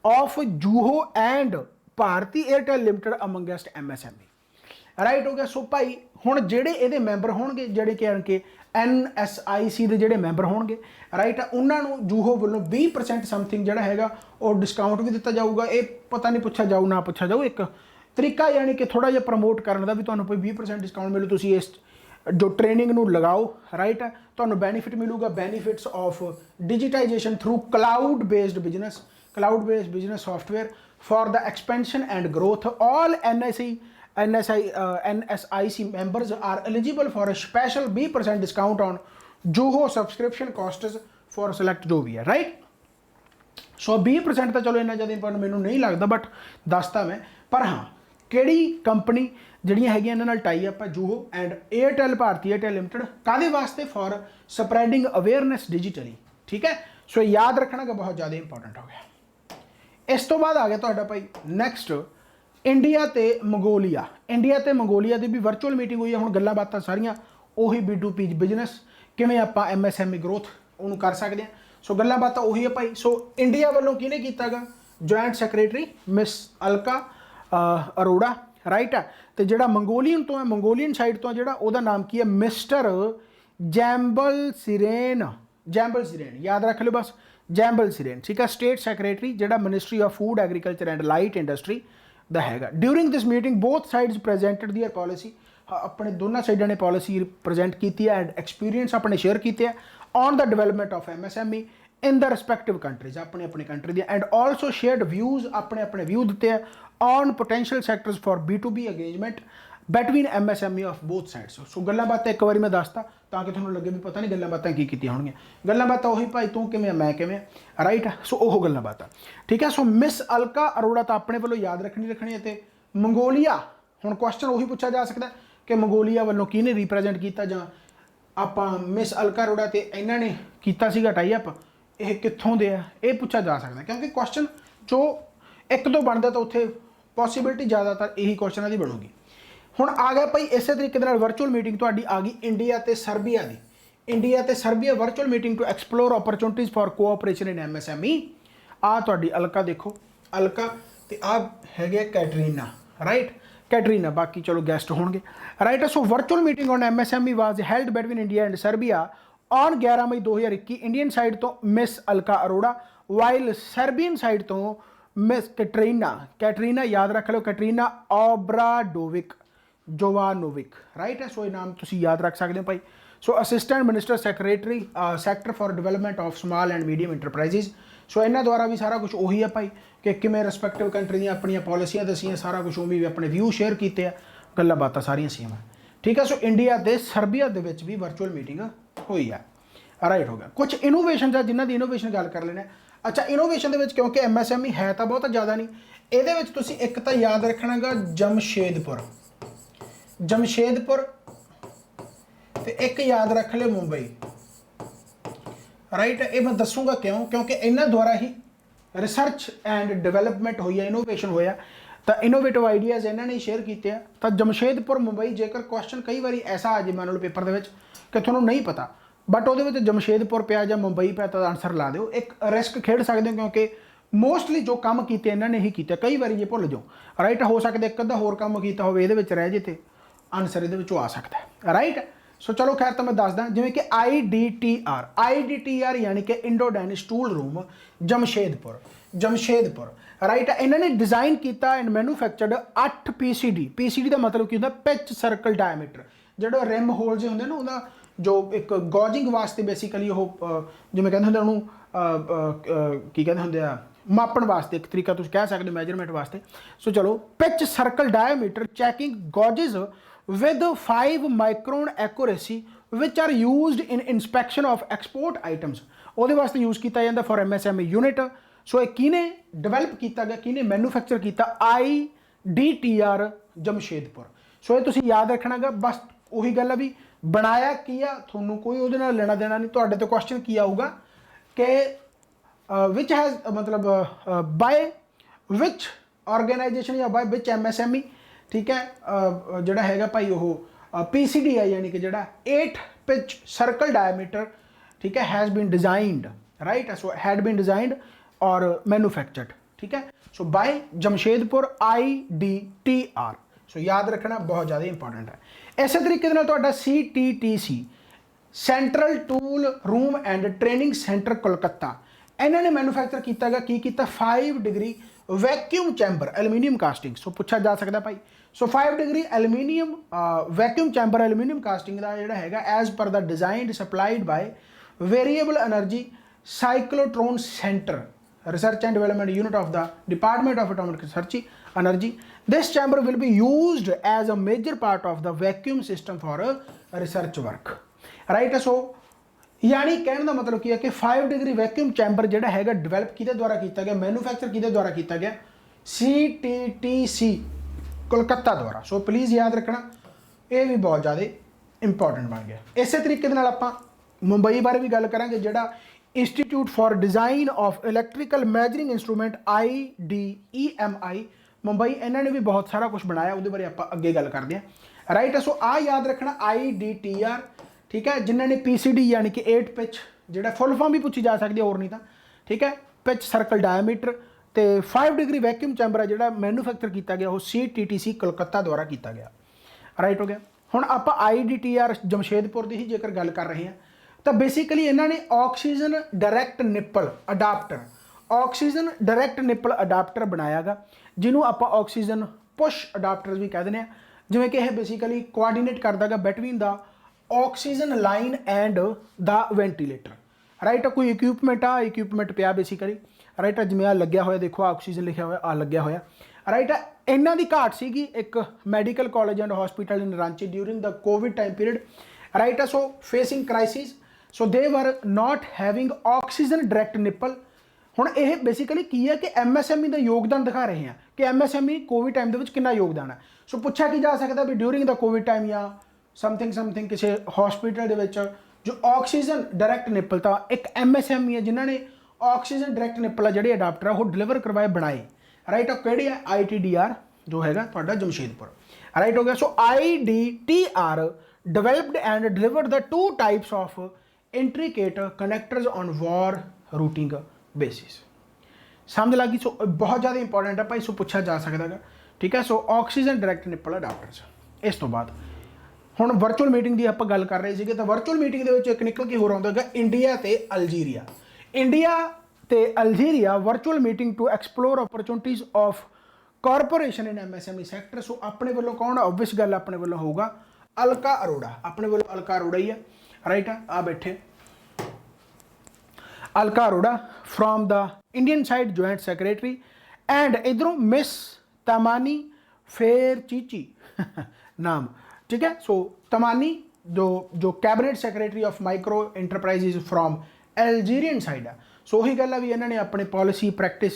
of Zoho and Bharti Airtel limited amongst MSME, right हो गया। सो भाई हुण जेडे इहदे मैंबर होणगे जेडे कि NSIC ਦੇ ਜਿਹੜੇ ਮੈਂਬਰ ਹੋਣਗੇ, ਰਾਈਟ, ਉਹਨਾਂ ਨੂੰ ਜੂਹੋ ਵੱਲੋਂ 20% ਸਮਥਿੰਗ ਜਿਹੜਾ ਹੈਗਾ ਉਹ ਡਿਸਕਾਊਂਟ ਵੀ ਦਿੱਤਾ ਜਾਊਗਾ। ਇਹ ਪਤਾ ਨਹੀਂ ਪੁੱਛਿਆ ਜਾਊ ਨਾ ਪੁੱਛਿਆ ਜਾਊ, ਇੱਕ ਤਰੀਕਾ ਯਾਨੀ ਕਿ ਥੋੜਾ ਜਿਹਾ ਪ੍ਰਮੋਟ ਕਰਨ ਦਾ ਵੀ ਤੁਹਾਨੂੰ ਕੋਈ 20% ਡਿਸਕਾਊਂਟ ਮਿਲੂ, ਤੁਸੀਂ ਇਸ ਜੋ ਟ੍ਰੇਨਿੰਗ ਨੂੰ ਲਗਾਓ, ਰਾਈਟ। ਤੁਹਾਨੂੰ ਬੈਨੀਫਿਟ ਮਿਲੂਗਾ, benefits of digitisation through cloud based business software for the expansion and growth. All NSIC members are eligible for a special 20% discount on Juho subscription costs for select जो भी है, right. सो 20% तो चलो इन्ना ज़्यादा important मैनू नहीं लगता, बट दसता मैं। पर हाँ किहड़ी कंपनी ਜਿਹੜੀਆਂ ਹੈਗੀਆਂ ਇਹਨਾਂ ਨਾਲ ਟਾਈ ਅਪ ਹੈ Zoho and Airtel Bharti Airtel limited, ਕਾਹਦੇ ਵਾਸਤੇ? ਫॉर ਸਪਰੈਡਿੰਗ ਅਵੇਅਰਨੈਸ ਡਿਜੀਟਲੀ, ਠੀਕ ਹੈ। ਸੋ ਯਾਦ ਰੱਖਣਾ ਕਿ ਬਹੁਤ ਜ਼ਿਆਦਾ ਇੰਪॉर्टेंट ਹੋ ਗਿਆ। ਇਸ ਤੋਂ ਬਾਅਦ ਆ ਗਿਆ ਤੁਹਾਡਾ ਭਾਈ ਨੈਕਸਟ ਇੰਡੀਆ ਤੇ ਮੰਗੋਲੀਆ। ਇੰਡੀਆ ਤੇ ਮੰਗੋਲੀਆ ਦੀ ਵੀ ਵਰਚੁਅਲ ਮੀਟਿੰਗ ਹੋਈ ਹੈ। ਹੁਣ ਗੱਲਾਂ ਬਾਤਾਂ ਸਾਰੀਆਂ ਉਹੀ B2B ਬਿਜ਼ਨਸ, ਕਿਵੇਂ ਆਪਾਂ MSME ਗਰੋਥ ਉਹਨੂੰ ਕਰ ਸਕਦੇ ਹਾਂ। ਸੋ ਗੱਲਾਂ ਬਾਤਾਂ ਉਹੀ ਹੈ ਭਾਈ। ਸੋ ਇੰਡੀਆ ਵੱਲੋਂ ਕਿਹਨੇ ਕੀਤਾ ਗਾ? Joint secretary miss Alka Arora, right ਹੈ। ਤੇ ਜਿਹੜਾ ਮੰਗੋਲੀਅਨ ਤੋਂ ਹੈ, ਮੰਗੋਲੀਅਨ ਸਾਈਡ ਤੋਂ ਜਿਹੜਾ ਉਹਦਾ ਨਾਮ ਕੀ ਹੈ? ਮਿਸਟਰ ਜੈਂਬਲ ਸਿਰੇਨ, ਯਾਦ ਰੱਖ ਲਿਓ ਬਸ, ਜੈਂਬਲ ਸਿਰੇਨ, ਠੀਕ ਹੈ। ਸਟੇਟ ਸੈਕਟਰੀ ਜਿਹੜਾ ministry of food agriculture and light industry ਦਾ ਹੈਗਾ। During this meeting both sides presented their policy, ਆਪਣੇ ਦੋਨਾਂ ਸਾਈਡਾਂ ਨੇ ਪੋਲਿਸੀ ਪ੍ਰੈਜੈਂਟ ਕੀਤੀ ਹੈ ਐਂਡ ਐਕਸਪੀਰੀਅੰਸ ਆਪਣੇ ਸ਼ੇਅਰ ਕੀਤੇ ਹੈ on the development of MSME in the respective countries, अपने country ਦੀਆਂ, and also shared views, ਆਪਣੇ view ਦਿੱਤੇ ਹੈ on potential sectors for B2B engagement between MSME of both sides। ਸੋ ਗੱਲਾਂ ਬਾਤਾਂ ਇੱਕ ਵਾਰੀ ਮੈਂ ਦੱਸਤਾ ਤਾਂ ਕਿ ਤੁਹਾਨੂੰ ਲੱਗੇ ਵੀ ਪਤਾ ਨਹੀਂ ਗੱਲਾਂ ਬਾਤਾਂ ਕੀ ਕੀਤੀਆਂ ਹੋਣਗੀਆਂ। ਗੱਲਾਂ ਬਾਤਾਂ ਉਹੀ ਭਾਈ, ਤੂੰ ਕਿਵੇਂ ਆ, ਮੈਂ ਕਿਵੇਂ ਆ, ਰਾਈਟ। ਸੋ ਉਹ ਗੱਲਾਂ ਬਾਤਾਂ, ਠੀਕ ਹੈ। ਸੋ ਮਿਸ ਅਲਕਾ ਅਰੋੜਾ ਤਾਂ ਆਪਣੇ ਵੱਲੋਂ ਯਾਦ ਰੱਖਣੀ ਹੈ। ਤੇ ਮੰਗੋਲੀਆ, ਹੁਣ ਕੁਐਸਚਨ ਉਹੀ ਪੁੱਛਿਆ ਜਾ ਸਕਦਾ ਕਿ ਮੰਗੋਲੀਆ ਵੱਲੋਂ ਕਿਹਨੇ ਰਿਪਰੈਜ਼ੈਂਟ ਕੀਤਾ, ਜਾਂ ਆਪਾਂ ਮਿਸ ਅਲਕਾ ਅਰੋੜਾ ਤੇ ਇਹਨਾਂ ਨੇ ਕੀਤਾ ਸੀਗਾ ਟਾਈ ਅਪ, ਇਹ ਕਿੱਥੋਂ ਦੇ ਆ, ਇਹ ਪੁੱਛਿਆ ਜਾ ਸਕਦਾ। ਕਿਉਂਕਿ ਕੁਐਸਚਨ ਜੋ ਇੱਕ ਤੋਂ ਬਣਦਾ ਤਾਂ ਉੱਥੇ ਪੋਸੀਬਿਲਿਟੀ ਜ਼ਿਆਦਾਤਰ ਇਹੀ ਕੁਐਸਚਨਾਂ ਦੀ ਬਣੂਗੀ। ਹੁਣ ਆ ਗਿਆ ਭਾਈ ਇਸੇ ਤਰੀਕੇ ਦੇ ਨਾਲ ਵਰਚੁਅਲ ਮੀਟਿੰਗ ਤੁਹਾਡੀ ਆ ਗਈ ਇੰਡੀਆ ਤੇ ਸਰਬੀਆ ਦੀ। ਇੰਡੀਆ ਤੇ Serbia virtual meeting to explore opportunities for cooperation in MSME। ਆ ਤੁਹਾਡੀ ਅਲਕਾ ਦੇਖੋ, ਅਲਕਾ ਤੇ ਆ ਹੈਗੇ ਕੈਟਰੀਨਾ, ਰਾਈਟ, ਕੈਟਰੀਨਾ, ਬਾਕੀ ਚਲੋ ਗੈਸਟ ਹੋਣਗੇ, right. So virtual meeting on MSME was held between India and Serbia on 11 ਮਈ 2021। ਇੰਡੀਅਨ ਸਾਈਡ ਤੋਂ miss Alka Arora, while Serbian side ਤੋਂ ਮਿਸ ਕੈਟਰੀਨਾ ਯਾਦ ਰੱਖ ਲਓ, ਕੈਟਰੀਨਾ ਓਬਰਾਡੋਵਿਕ ਜੋਵਾਨੋਵਿਕ, ਰਾਈਟ ਹੈ। ਸੋ ਇਹ ਨਾਮ ਤੁਸੀਂ ਯਾਦ ਰੱਖ ਸਕਦੇ ਹੋ ਭਾਈ। So assistant minister secretary sector for development of small and medium enterprises. So ਇਹਨਾਂ ਦੁਆਰਾ ਵੀ ਸਾਰਾ ਕੁਝ ਉਹੀ ਹੈ ਭਾਈ ਕਿ ਕਿਵੇਂ ਰਿਸਪੈਕਟਿਵ ਕੰਟਰੀ ਦੀਆਂ ਆਪਣੀਆਂ ਪੋਲਿਸੀਆਂ ਦੱਸੀਆਂ, ਸਾਰਾ ਕੁਝ ਉਹ ਵੀ ਆਪਣੇ ਵਿਊ ਸ਼ੇਅਰ ਕੀਤੇ ਆ, ਗੱਲਾਂ ਬਾਤਾਂ ਸਾਰੀਆਂ ਸੇਮ ਹੈ, ਠੀਕ ਹੈ। ਸੋ ਇੰਡੀਆ ਤੇ ਸਰਬੀਆ ਦੇ ਵਿੱਚ ਵੀ ਵਰਚੁਅਲ ਮੀਟਿੰਗ ਹੋਈ ਹੈ, ਰਾਈਟ ਹੋ ਗਿਆ। ਕੁਝ ਇਨੋਵੇਸ਼ਨ ਆ ਜਿਨ੍ਹਾਂ ਦੀ ਇਨੋਵੇਸ਼ਨ ਗੱਲ ਕਰ ਲੈਣਾ। ਅੱਛਾ, ਇਨੋਵੇਸ਼ਨ ਦੇ ਵਿੱਚ ਕਿਉਂਕਿ MSME ਹੈ ਤਾਂ ਬਹੁਤਾ ਜ਼ਿਆਦਾ ਨਹੀਂ, ਇਹਦੇ ਵਿੱਚ ਤੁਸੀਂ ਇੱਕ ਤਾਂ ਯਾਦ ਰੱਖਣਾਗਾ ਜਮਸ਼ੇਦਪੁਰ ਤੇ ਇੱਕ ਯਾਦ ਰੱਖ ਲਿਓ ਮੁੰਬਈ, ਰਾਈਟ। ਇਹ ਮੈਂ ਦੱਸੂਗਾ ਕਿਉਂ, ਕਿਉਂਕਿ ਇਹਨਾਂ ਦੁਆਰਾ ਹੀ ਰਿਸਰਚ ਐਂਡ ਡਿਵੈਲਪਮੈਂਟ ਹੋਈ ਹੈ, ਇਨੋਵੇਸ਼ਨ ਹੋਇਆ, ਤਾਂ ਇਨੋਵੇਟਿਵ ਆਈਡੀਆਜ਼ ਇਹਨਾਂ ਨੇ ਸ਼ੇਅਰ ਕੀਤੇ ਆ। ਤਾਂ ਜਮਸ਼ੇਦਪੁਰ ਮੁੰਬਈ, ਜੇਕਰ ਕੁਐਸਚਨ ਕਈ ਵਾਰੀ ਐਸਾ ਆ ਜੇ ਮੈਨੂਅਲ ਪੇਪਰ ਦੇ ਵਿੱਚ ਕਿ ਤੁਹਾਨੂੰ ਨਹੀਂ ਪਤਾ ਬਟ ਉਹਦੇ ਵਿੱਚ ਜਮਸ਼ੇਦਪੁਰ ਪਿਆ ਜਾਂ ਮੁੰਬਈ ਪਿਆ ਤਾਂ ਆਨਸਰ ਲਾ ਦਿਓ। ਇੱਕ ਰਿਸਕ ਖੇਡ ਸਕਦੇ ਹੋ ਕਿਉਂਕਿ ਮੋਸਟਲੀ ਜੋ ਕੰਮ ਕੀਤੇ ਇਹਨਾਂ ਨੇ ਹੀ ਕੀਤੇ, ਕਈ ਵਾਰੀ ਜੇ ਭੁੱਲ ਜਾਓ, ਰਾਈਟ। ਹੋ ਸਕਦਾ ਇੱਕ ਅੱਧਾ ਹੋਰ ਕੰਮ ਕੀਤਾ ਹੋਵੇ ਇਹਦੇ ਵਿੱਚ ਰਹਿ ਜੇ ਤੇ ਆਨਸਰ ਇਹਦੇ ਵਿੱਚੋਂ ਆ ਸਕਦਾ ਹੈ, ਰਾਈਟ। ਸੋ ਚਲੋ ਖੈਰ ਤਾਂ ਮੈਂ ਦੱਸਦਾ, ਜਿਵੇਂ ਕਿ IDTR ਯਾਨੀ ਕਿ Indo Danish tool room Jamshedpur, right. ਇਹਨਾਂ ਨੇ ਡਿਜ਼ਾਈਨ ਕੀਤਾ ਐਂਡ ਮੈਨੂਫੈਕਚਰਡ 8 ਪੀਸੀਡੀ ਦਾ ਮਤਲਬ ਕੀ ਹੁੰਦਾ, ਪਿਚ ਸਰਕਲ ਡਾਇਮੀਟਰ। ਜਿਹੜਾ ਰਿਮ ਹੋਲ ਜੇ ਹੁੰਦੇ ਨਾ ਉਹਦਾ ਜੋ ਇੱਕ ਗੋਜਿੰਗ ਵਾਸਤੇ ਬੇਸਿਕਲੀ ਉਹ ਜਿਵੇਂ ਕਹਿੰਦੇ ਹੁੰਦੇ ਉਹਨੂੰ ਕੀ ਕਹਿੰਦੇ ਹੁੰਦੇ ਆ, ਮਾਪਣ ਵਾਸਤੇ ਇੱਕ ਤਰੀਕਾ ਤੁਸੀਂ ਕਹਿ ਸਕਦੇ ਮੈਜਰਮੈਂਟ ਵਾਸਤੇ। ਸੋ ਚਲੋ, pitch circle diameter checking gauges with 5 micron accuracy which are used in inspection of export items. ਉਹਦੇ ਵਾਸਤੇ ਯੂਜ਼ ਕੀਤਾ ਜਾਂਦਾ ਫॉर MSME ਯੂਨਿਟ। ਸੋ ਇਹ ਕਿਹਨੇ ਡਿਵੈਲਪ ਕੀਤਾ ਗਿਆ, ਕਿਹਨੇ ਮੈਨੂਫੈਕਚਰ ਕੀਤਾ, IDTR ਜਮਸ਼ੇਦਪੁਰ। ਸੋ ਇਹ ਤੁਸੀਂ ਯਾਦ ਰੱਖਣਾਗਾ। ਬਸ ਉਹੀ ਗੱਲ ਆ ਵੀ ਬਣਾਇਆ ਕੀ ਆ, ਤੁਹਾਨੂੰ ਕੋਈ ਉਹਦੇ ਨਾਲ ਲੈਣਾ ਦੇਣਾ ਨਹੀਂ। ਤੁਹਾਡੇ ਤੋਂ ਕੁਐਸਚਨ ਕੀ ਆਊਗਾ ਕਿ ਵਿਚ ਹੈਜ਼ ਮਤਲਬ ਬਾਏ ਵਿਚ ਆਰਗੇਨਾਈਜੇਸ਼ਨ ਜਾਂ ਬਾਏ ਵਿਚ MSME, ਠੀਕ ਹੈ। ਜਿਹੜਾ ਹੈਗਾ ਭਾਈ ਉਹ PCD ਹੈ, ਯਾਨੀ ਕਿ ਜਿਹੜਾ 8 ਪਿਚ ਸਰਕਲ ਡਾਇਮੀਟਰ, ਠੀਕ ਹੈ, has been designed, right. So had been designed और मैन्युफैक्चर्ड, ठीक है। So by Jamshedpur IDTR। So याद रखना बहुत ज़्यादा इंपॉर्टेंट है। इस तरीके CTTC central tool room and training centre Kolkata, इन्होंने मैन्युफैक्चर किया गया की किया 5 degree vacuum chamber aluminium casting. So पूछा जा सकता भाई। So 5 degree aluminium vacuum chamber aluminium casting का जोड़ा है as per the design supplied by variable energy cyclotron centre research and development unit of the department of atomic research energy. This chamber will be used as a major part of the vacuum system for research work, right. So यानी कहने का मतलब क्या है कि 5 degree vacuum chamber जोड़ा है develop किहदे द्वारा किया गया, मैन्युफैक्चर किहदे द्वारा किया गया, CTTC कोलकाता द्वारा। सो प्लीज़ याद रखना, ये भी बहुत ज़्यादा इंपॉर्टेंट बन गया। इस तरीके के नाल आपां मुंबई बारे भी गल करांगे, जिहड़ा institute for design of electrical measuring instrument IDEMI Mumbai, इन्होंने भी बहुत सारा कुछ बनाया, उहदे बारे आपां अगे गल करते हैं, राइट। सो आ याद रखना IDTR, ठीक है, जिन्होंने PCD यानी कि 8 पिच, जिहड़ा फुल फॉर्म भी पूछी जा सकती है और नहीं तो, ठीक है, पिच सर्कल डायमीटर तो 5 डिग्री वैक्यूम चैम्बर है जिहड़ा मैन्युफैक्चर किया गया वो CTTC कोलकाता द्वारा किया गया, राइट हो गया। हुण आपां IDTR जमशेदपुर की ही जेकर गल कर रहे हैं तो बेसिकली इन्होंने oxygen direct nipple adapter, oxygen direct nipple adapter बनाया गा, जिन्होंने आप ऑक्सीजन पुश अडाप्टर भी कह दें, जिमें कि यह बेसिकली कोआर्डीनेट करता है between the oxygen line and the ventilator, right. कोई इक्विपमेंट आ इक्विपमेंट पिया बेसिकली, राइट। जिमें आ लग्या होया, देखो ऑक्सीजन लिखा हुआ आ लग्या होया, राइट। इन्हों की घाट सी एक medical college and hospital in Ranchi during the Covid time period, right. So facing crisis, so they were not having oxygen direct nipple. हुण ये बेसिकली की है कि MSME का योगदान दिखा रहे हैं कि MSME कोविड टाइम के कितना योगदान है। सो पूछा की जा सकता भी ड्यूरिंग द कोविड टाइम या समथिंग किसी हॉस्पिटल के जो ऑक्सीजन डायरैक्ट निप्पल था एक MSME है जिन्होंने ऑक्सीजन डायरैक्ट निप्पल जोड़े अडाप्टर है वो डिलीवर करवाए बनाए, राइट। कड़ी है IDTR जो है जमशेदपुर, राइट हो गया। सो IDTR developed and delivered the 2 types of intricate connectors on war routing basis। समझ लगी। सो बहुत ज़्यादा इंपॉर्टेंट है भाई, सो पूछा जा सकता है, ठीक है। So oxygen direct nipple adapters. इस तो बाद हुण वर्चुअल मीटिंग की आप गल कर रहे थे, तो वर्चुअल मीटिंग के एक निकल के होर आउंदा इंडिया ते अल्जीरिया। इंडिया ते Algeria virtual meeting to explore opportunities of corporation in MSME sector. So अपने वालों कौन, ऑब्वियस गल अपने वालों होगा अलका अरोड़ा, अपने वालों अलका अरोड़ा ही है, राइट। आ बैठे Alka Arora from the Indian side joint secretary and इधरों मिस तमानी फेरचीची नाम, ठीक है। सो तमानी जो cabinet secretary of micro enterprises from Algerian side है। सो वही गल है भी इन्होंने अपने पॉलिसी प्रैक्टिस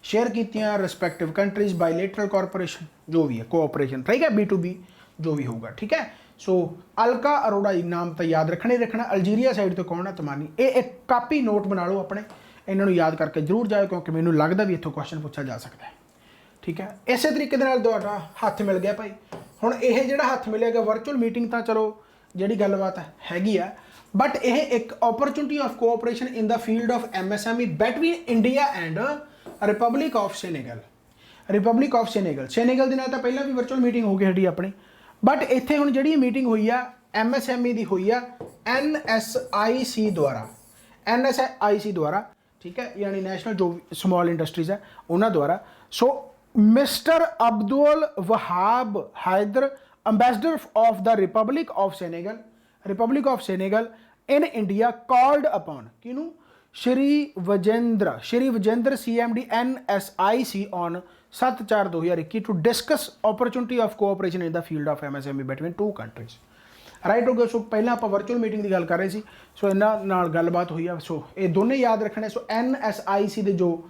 शेयर की रिस्पैक्टिव कंट्रीज बायलैटरल कॉरपोरेशन जो भी है कोऑपरेशन, ठीक है, B2B जो भी होगा, ठीक है। सो अलका अरोड़ा नाम तो याद रखना ही रखना। अल्जीरिया साइड तो कौन है, तमानी। ये एक कापी नोट बना लो अपने, इन्होंने याद करके जरूर जाओ क्योंकि मैंने लगता भी इतों क्वेश्चन पूछा जा सकता है, ठीक है। इस तरीके हथ मिल गया भाई। हुण यह जो हथ मिलेगा वर्चुअल मीटिंग तो चलो जी गलबात हैगी है, बट यह एक opportunity of cooperation in the field of MSME between India and Republic of Senegal. Republic of Senegal के नाल तो पहला भी वर्चुअल मीटिंग हो गई साडी अपनी, बट इत्थे हुण जिहड़ी मीटिंग हुई है MSME की हुई है NSIC द्वारा ठीक है, यानी नेशनल जो स्मॉल इंडस्ट्रीज है उन्होंने द्वारा। So mister Abdul Wahab Haidar ambassador of the republic of Senegal in India called upon किनू Shri Vijendra CMD NSIC on 7/4/2021 to discuss opportunity of cooperation in the field of MSME between two countries. Right हो गया। सो पहला आप virtual meeting की गल कर रहे सी, सो इन्होंने नाल गलबात हुई है। सो ये दोनों याद रखने। सो NSIC के जो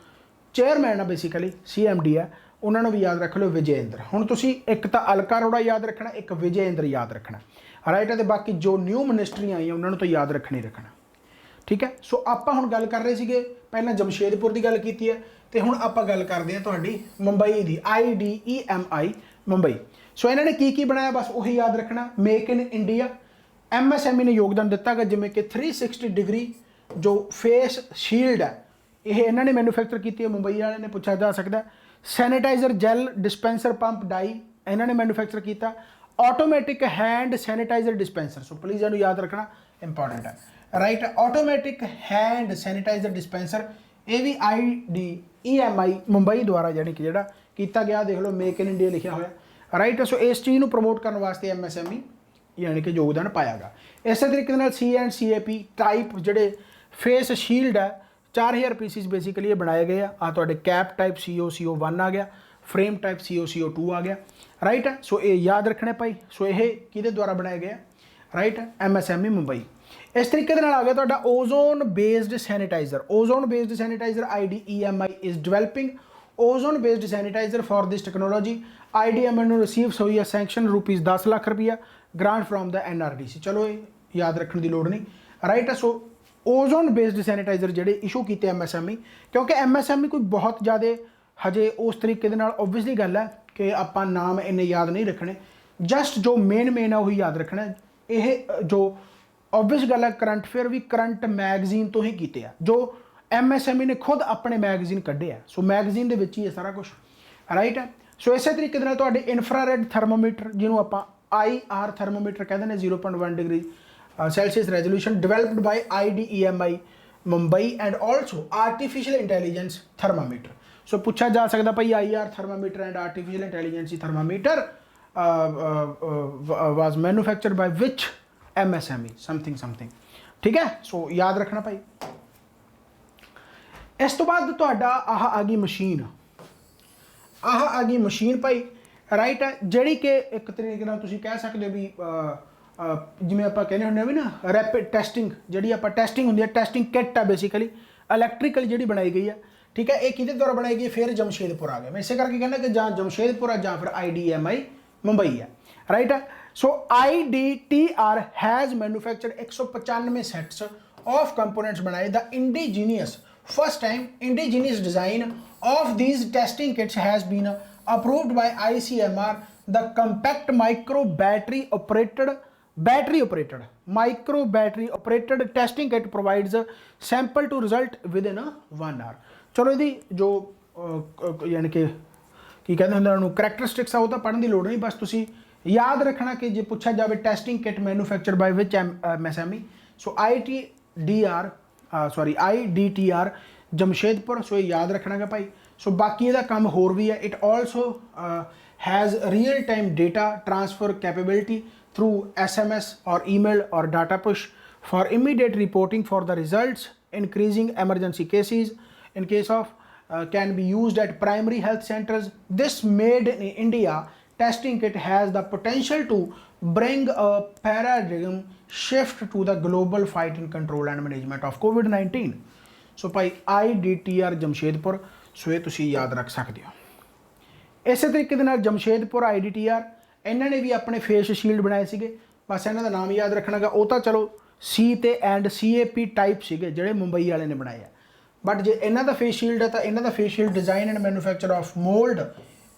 चेयरमैन है बेसिकली CMD है, उन्होंने भी याद रख लो विजेंद्र। हुण तुसीं एक तो अलका अरोड़ा याद रखना, एक विजेंद्र याद रखना। राइट है, तो बाकी जो न्यू मिनिस्ट्री आई उन्होंने तो याद रखना ही रखना। ठीक है, सो आप हुण गल कर रहे थे पहला जमशेदपुर की गल की है, तो हुण आप गल करते हैं तुहाडी मुंबई की IDEMI मुंबई। सो इन्होंने की बनाया बस वही याद रखना। मेक इन इंडिया, MSME ने योगदान दिता गया, जिमें कि 360 डिग्री जो फेस शील्ड है ये इन्होंने मैन्युफैक्चर की है, मुंबई वाले ने पूछा जा सकता है। Sanitiser gel dispenser pump die इन्होंने मैन्युफैक्चर किया। Automatic hand sanitiser dispenser, so please इन्हू याद रखना इंपॉर्टेंट है। Right, automatic hand sanitiser dispenser ये भी IDEMI मुंबई द्वारा यानी कि जोड़ा किया गया। देख लो मेक इन इंडिया लिखा हुआ। राइट, सो इस चीज़ को प्रमोट करने वास्ते MSME यानी कि योगदान पाया गया। इस तरीके C&CAP टाइप जोड़े फेस शील्ड है 4000 पीसीज बेसिकली बनाए गए आ तुहाडे कैप टाइप CO1 आ गया, फ्रेम टाइप CO2 आ गया। राइट है, सो ये याद रखने भाई। सो ये किहदे द्वारा बनाया गया? राइट है, MSME मुंबई। इस तरीके आ गया तुहाडा ozone based sanitiser IDEMI is developing ozone based sanitiser for this technology. IDEMI ने रिसीव हुई है sanction ₹10 lakh grant from the NRDC। चलो ये याद रखने की लोड़ नहीं। राइट है, सो ओजोन बेस्ड सैनिटाइजर जोड़े इशू किए MSME, क्योंकि MSME कोई बहुत ज़्यादा हजे उस तरीके ओबवियसली गल है कि आप नाम इन्ने याद नहीं रखने, जस्ट जो मेन है वही याद रखना। यह जो ओबवियस गल है करंट अफेयर भी करंट मैगजीन तो ही किए हैं, जो MSME ने खुद अपने मैगजीन कढ़े है। सो मैगजीन के ही है सारा कुछ। राइट है, सो इस तरीके तुहाडे इंफ्रारेड थर्मोमीटर जिन्हों आप IR थर्मोमीटर कहते हैं 0.1 degree Celsius resolution developed by IDEMI Mumbai and also artificial intelligence thermometer. So पूछा जा सकता भाई IR thermometer and artificial intelligence thermometer was manufactured by which MSME something। ठीक है, सो याद रखना भाई। इस तो बाद तुहाडा आह आ गई मशीन भाई। राइट है, जड़ी कि एक तरीके नाल तुसीं कह सकते हो भी जिमें आप कहने होंगे भी ना रैपिड टेस्टिंग जी आप टेस्टिंग होंगी, टेस्टिंग किट है बेसिकली इलैक्ट्रिकल जी बनाई गई है। ठीक है, एक किहदे द्वारा बनाई गई? फिर जमशेदपुर आ गया। मैं इसे करके कहना कि जहाँ जमशेदपुर है जहाँ फिर IDEMI मुंबई है। राइट है, so IDTR has manufactured 195 sets of components बनाए। The indigenous first time indigenous design of these testing kits has been approved by ICMR। The compact micro battery operated testing kit provides a sample to result within 1 hour। चलो यदि जो यानी कि कहते हैं characteristics है वो तो पढ़ने की लोड़ नहीं, बस तुसी याद रखना कि जो पूछा जाए testing kit manufacture by which MSME। So IDTR Jamshedpur. So ये याद रखना है भाई। सो बाकी ਇਹਦਾ ਕੰਮ ਹੋਰ भी है। It also has real time data transfer capability through SMS or email or data push for immediate reporting for the results, increasing emergency cases in case of can be used at primary health centers. This made in India testing kit has the potential to bring a paradigm shift to the global fight in control and management of COVID-19। So भाई IDTR Jamshedpur, so ये तुसी याद रख सकते हो। इस तरीके के जमशेदपुर IDTR इन्होंने भी अपने फेस शील्ड बनाए थे, बस इन्हों का नाम याद रखना गा। वो तो चलो C ते एंड CAP टाइप से जोड़े मुंबई वाले ने बनाए। बट जो इन्हों का फेस शील्ड है तो इन्हों का face shield design and manufacture of mould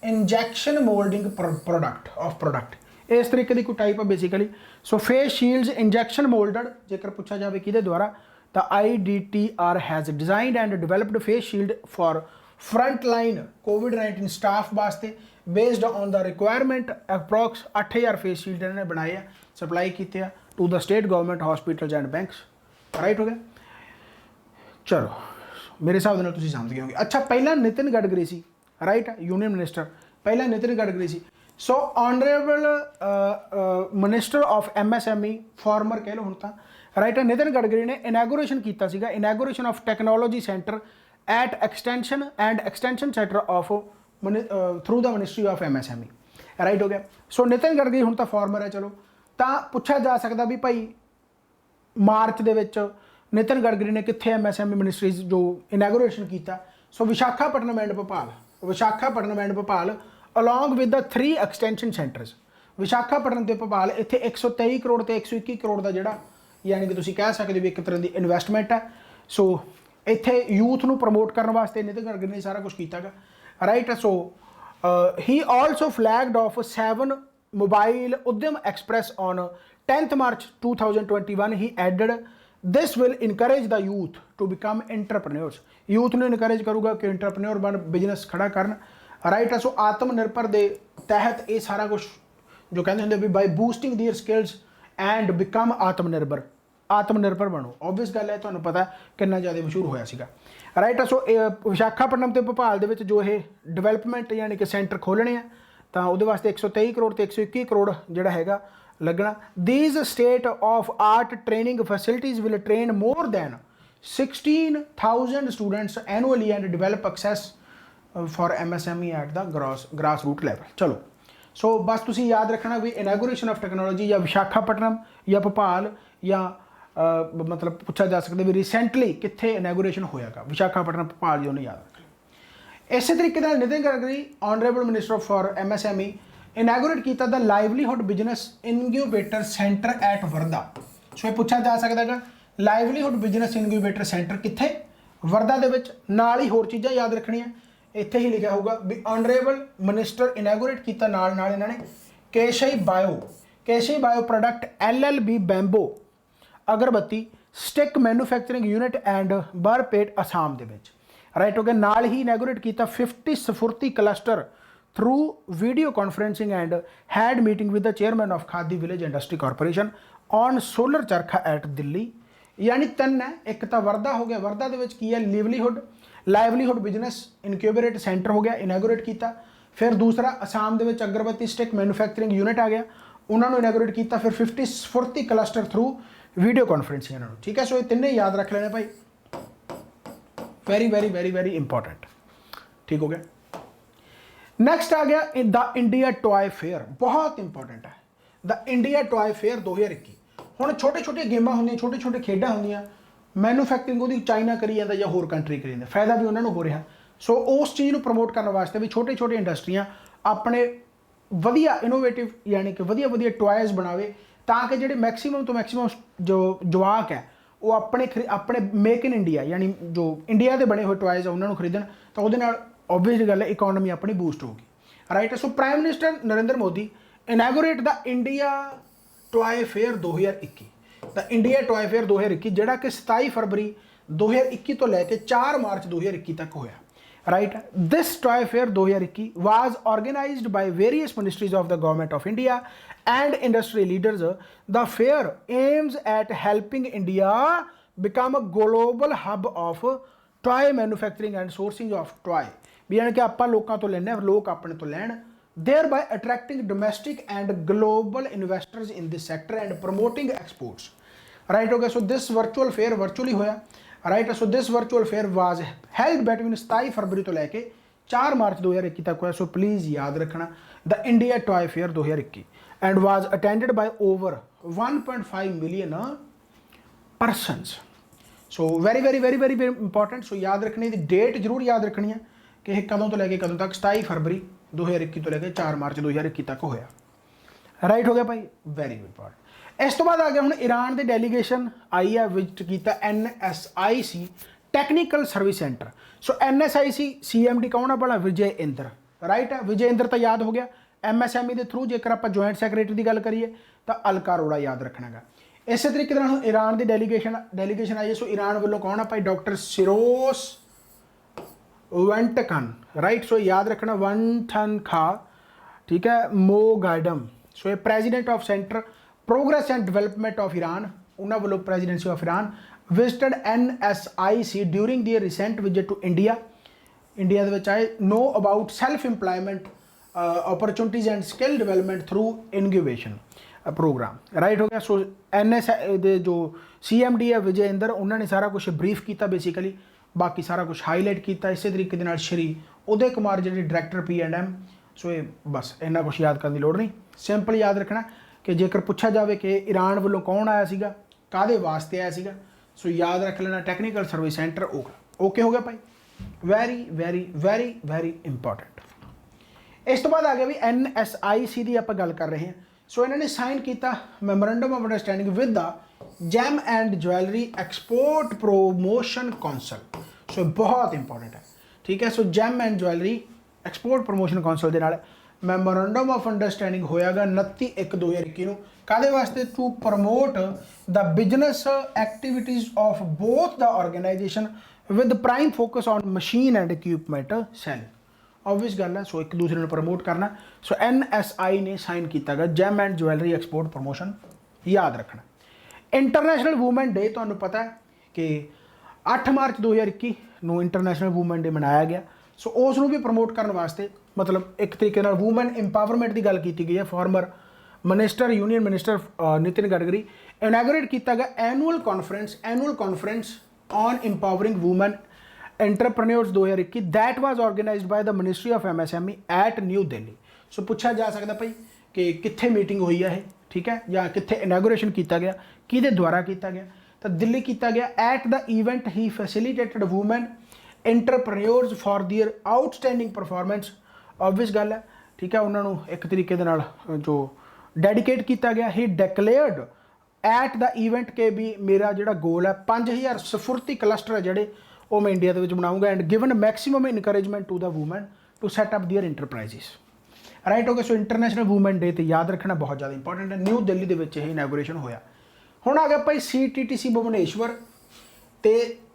injection moulding product इस तरीके की कोई टाइप है basically. So face shields injection moulded जेकर पूछा जाए कि द्वारा तो IDTR has designed and developed face shield for front line COVID-19 staff वास्ते based on the requirement. Approx 8000 face shield इन्होंने बनाए सप्लाई किए to the state government hospitals and banks. Right हो गया। चलो मेरे हिसाब नाल तुसीं समझ गए होगे। अच्छा पहला नितिन गडकरी सी, राइट, यूनियन मिनिस्टर पहला नितिन गडकरी सी। So honourable minister of MSME former कह लो हुण तां, राइट, नितिन गडकरी ने इनैगोरेशन कीता सीगा, इनैगोरेशन of technology centre at extension centre of through the ministry of MSME, right हो गया। सो नितिन गडकरी हुण तां फॉर्मर है, चलो तां पुछा जा सकदा भी भाई मार्च दे विच नितिन गडकरी ने कित्थे MSME मिनिस्ट्रीज जो इनैगोरेशन किया। So Visakhapatnam and Bhopal along with the 3 extension centres, Visakhapatnam ते भोपाल, इत्थे 123 करोड़ ते 121 करोड़ का जिहड़ा यानी कि तुसीं कह सकदे भी एक तरह की इन्वेस्टमेंट है। सो इत्थे यूथ नूं प्रमोट करने वास्ते नितिन गडकरी ने सारा कुछ कीता गा, right. So he also flagged off 7 mobile Udyam express on 10th March 2021। He added this will encourage the youth to become entrepreneurs, youth ने इनकरेज करूगा कि एंटरप्रेन्योर बन, बिजनेस खड़ा करन, राइट। सो आत्मनिर्भर के तहत ये सारा कुछ जो कहते होंगे भी by boosting their skills and become आत्मनिर्भर बनो। ऑबवियस गल है, तुहानूं पता कितना ज़्यादा मशहूर होया सीगा, राइट। सो विशाखापट्टनम ते भोपाल दे विच जो ये डिवेलपमेंट यानी कि सेंटर खोलने हैं तो वो वास्ते 123 करोड़ ते 121 करोड़ जिहड़ा हैगा लगना। These state of art training facilities will train more than 16,000 students annually and develop access for MSME at the grass root level. चलो सो बस तुसीं याद रखना भी इनैगोरेशन ऑफ टैक्नोलॉजी या विशाखापट्टनम या भोपाल या मतलब पूछा जा सकता भी रिसेंटली कित्थे इनैगोरेशन होयागा, विशाखापट्टनम भोपाल जो नहीं याद रखना। इस तरीके नाल Nitin Gadkari honourable minister for MSME inaugurate किया the livelihood business incubator centre at Wardha. So ये पूछा जा सकता है लाइवलीहुड बिजनेस इनक्यूबेटर सेंटर कित्थे, वर्धा दे विच। नाल ही होर चीज़ां याद रखनियां, इत्थे ही लिखा होगा भी ऑनरेबल मिनिस्टर इनैगोरेट किया नाल नाल इन्होंने Keshai bio product LLB bamboo agarbatti stick manufacturing unit and Barpeta Assam दे विच, राइट हो गया। नाल ही इनैगोरेट किया 50 Sfurti cluster through video conferencing and had meeting with the chairman of Khadi village industry corporation on solar charkha at Delhi. यानी 3 है, एक तो वर्धा हो गया, वर्धा दे विच की है लाइवलीहुड बिजनेस इनक्यूबेट सेंटर हो गया इनैगोरेट किया। फिर दूसरा आसाम दे विच अगरबत्ती स्टिक मैन्युफैक्चरिंग यूनिट आ गया, उन्होंने इनैगोरेट किया। फिर 50 Sfurti cluster through video conferencing इन्होंने, ठीक है। सो ये तीनों याद रख लेने भाई, very very very very important, ठीक हो गया। नेक्स्ट आ गया द इंडिया टॉय फेयर, बहुत इंपॉर्टेंट है द इंडिया टॉय फेयर 2021। हुण छोटे छोटे गेमां होंदियां, छोटे छोटे खेडां होंदियां, मैन्युफैक्चरिंग वो चाइना करी जाता या होर कंट्री करी जाता, फायदा भी उन्होंने हो रहा। सो उस चीज़ को प्रमोट करने वास्ते भी छोटे छोटे इंडस्ट्रियां अपने वधिया इनोवेटिव यानी कि वधिया टॉयज बनावे ताकि जो मैक्सीमम तो मैक्सीमम जो जवाक है वो अपने मेक इन इंडिया यानी जो इंडिया के बने हुए टॉयज उन्होंने खरीदन, तो वो ऑबवियस गल है इकोनॉमी अपनी बूस्ट होगी, right. So prime minister Narendra Modi inaugurate the India toy fair 2021, the India toy fair 2021 जोड़ा कि 27 फरवरी 2021 तो लैके 4 मार्च 2021 तक होया, right. This toy fair 2021 was organised by various ministries of the government of India and industry leaders. The fair aims at helping India become a global hub of toy manufacturing and sourcing of toy, भी यानी कि आप लोगों तो लेने लोग अपने तो लैन, thereby attracting domestic and global investors in this sector and promoting exports, right हो गया। So this virtual fair virtually होया, right. So this virtual fair was held between 27 फरवरी तो लैके 4 मार्च 2021 तक होया। सो प्लीज़ याद रखना the India toy fair 2021 and was attended by over 1.5 million persons. So very very very very very important. So याद रखनी डेट जरूर याद रखनी है कि कदों तो लैके कदों तक 27 फरवरी 2021 तो लैके 4 मार्च 2021 तक होया, राइट हो गया भाई, वेरी इंपॉर्टेंट। इस तो बाद आ गया हूँ ईरान की डेलीगेशन आई है विजिट किया NSIC टैक्नीकल सर्विस सेंटर। सो NSIC CMD कौन है भला, विजय इंद्र, राइट है। विजय इंद्र तो याद हो गया MSME के थ्रू, जेकर आप जॉइंट सैक्रटरी की गल करिए तो अलका अरोड़ा याद रखना गा। इस तरीके हम ईरान की डेलीगेशन आई है। सो ईरान वालों कौन है भाई, डॉक्टर सिरोस वेंटकन, राइट। सो याद रखना वंथन खा, ठीक है, मोगाडम। सो ये president of centre progress and development of Iran, उन्होंने वालों presidency of Iran visited NSIC during their recent visit to India. India ਦੇ ਵਿੱਚ ਆਏ, know about self employment opportunities and skill development through incubation program, right हो गया। सो NSI ਦੇ ਜੋ CMD ਹੈ ਵਿਜੇ ਇੰਦਰ, ਉਹਨਾਂ ਨੇ ਸਾਰਾ ਕੁਝ ਬਰੀਫ ਕੀਤਾ ਬੇਸਿਕਲੀ, ਬਾਕੀ ਸਾਰਾ ਕੁਝ ਹਾਈਲਾਈਟ ਕੀਤਾ। ਇਸੇ ਤਰੀਕੇ ਦੇ ਨਾਲ ਸ਼੍ਰੀ ਉਦੈ ਕੁਮਾਰ ਜਿਹੜੇ ਡਾਇਰੈਕਟਰ P&M। ਸੋ ਇਹ ਬਸ ਇੰਨਾ ਕੁਝ ਯਾਦ ਕਰਨ ਦੀ ਲੋੜ ਨਹੀਂ, ਸਿੰਪਲ ਯਾਦ ਰੱਖਣਾ ਕਿ ਜੇਕਰ ਪੁੱਛਿਆ ਜਾਵੇ ਕਿ ਈਰਾਨ ਵੱਲੋਂ ਕੌਣ ਆਇਆ ਸੀਗਾ, ਕਾਹਦੇ ਵਾਸਤੇ ਆਇਆ ਸੀਗਾ, ਸੋ ਯਾਦ ਰੱਖ ਲੈਣਾ ਟੈਕਨੀਕਲ ਸਰਵਿਸ ਸੈਂਟਰ ਓਕੇ ਹੋ ਗਿਆ ਭਾਈ। Very very very very important. ਇਸ ਤੋਂ ਬਾਅਦ ਆ ਗਿਆ ਵੀ NSIC ਦੀ ਆਪਾਂ ਗੱਲ ਕਰ ਰਹੇ ਹਾਂ। ਸੋ ਇਹਨਾਂ ਨੇ ਸਾਈਨ ਕੀਤਾ memorandum of understanding with the gem and jewellery export promotion council. So ਬਹੁਤ ਇੰਪੋਰਟੈਂਟ ਹੈ, ਠੀਕ ਹੈ। So gem and jewellery export promotion council ਦੇ ਨਾਲ ਮੈਮੋਰੈਂਡਮ ਆਫ ਅੰਡਰਸਟੈਂਡਿੰਗ ਹੋਇਆਗਾ 29/1/2021 ਨੂੰ। ਕਾਹਦੇ ਵਾਸਤੇ? To promote the business activities of both the organisation with prime focus on machine and equipment sale. Obvious गल है। सो एक दूसरे को प्रमोट करना। सो NSI ने साइन किया गया jam and jewellery export promotion, याद रखना। इंटरनेशनल वूमेन डे तुहानू पता है कि 8 मार्च 2021 ਨੂੰ इंटरनेशनल वूमेन डे मनाया गया। सो उसनू भी प्रमोट करने वास्ते मतलब एक तरीके नाल वूमेन इंपावरमेंट की गल की गई है। Former minister union minister Nitin Gadkari inaugurate किया गया annual conference on empowering women entrepreneurs 2021 that was organised by the ministry of MSME at New Delhi. So पूछा जा सकता भाई कि कित्थे मीटिंग हुई है, ठीक है, या कित्थे इनैगोरेशन किया गया, किहदे द्वारा किया गया, तो दिल्ली किया गया। At the event he facilitated women entrepreneurs for their outstanding performance. Obvious गल है, ठीक है, उन्होंने एक तरीके दे नाल जो डेडिकेट किया गया। ही डिक्लेयर्ड एट द इवेंट के भी मेरा जोड़ा गोल है 5000 सफुरती क्लस्टर है जोड़े वो मैं इंडिया के बनाऊँगा and given maximum encouragement to the women to set up their enterprises. Right हो गया। सो इंटरनेशनल वूमेन डे तो याद रखना बहुत ज़्यादा इंपॉर्टेंट है। न्यू दिल्ली के इनैगोरेशन होया। हुण आ गया भाई CTTC भुवनेश्वर ते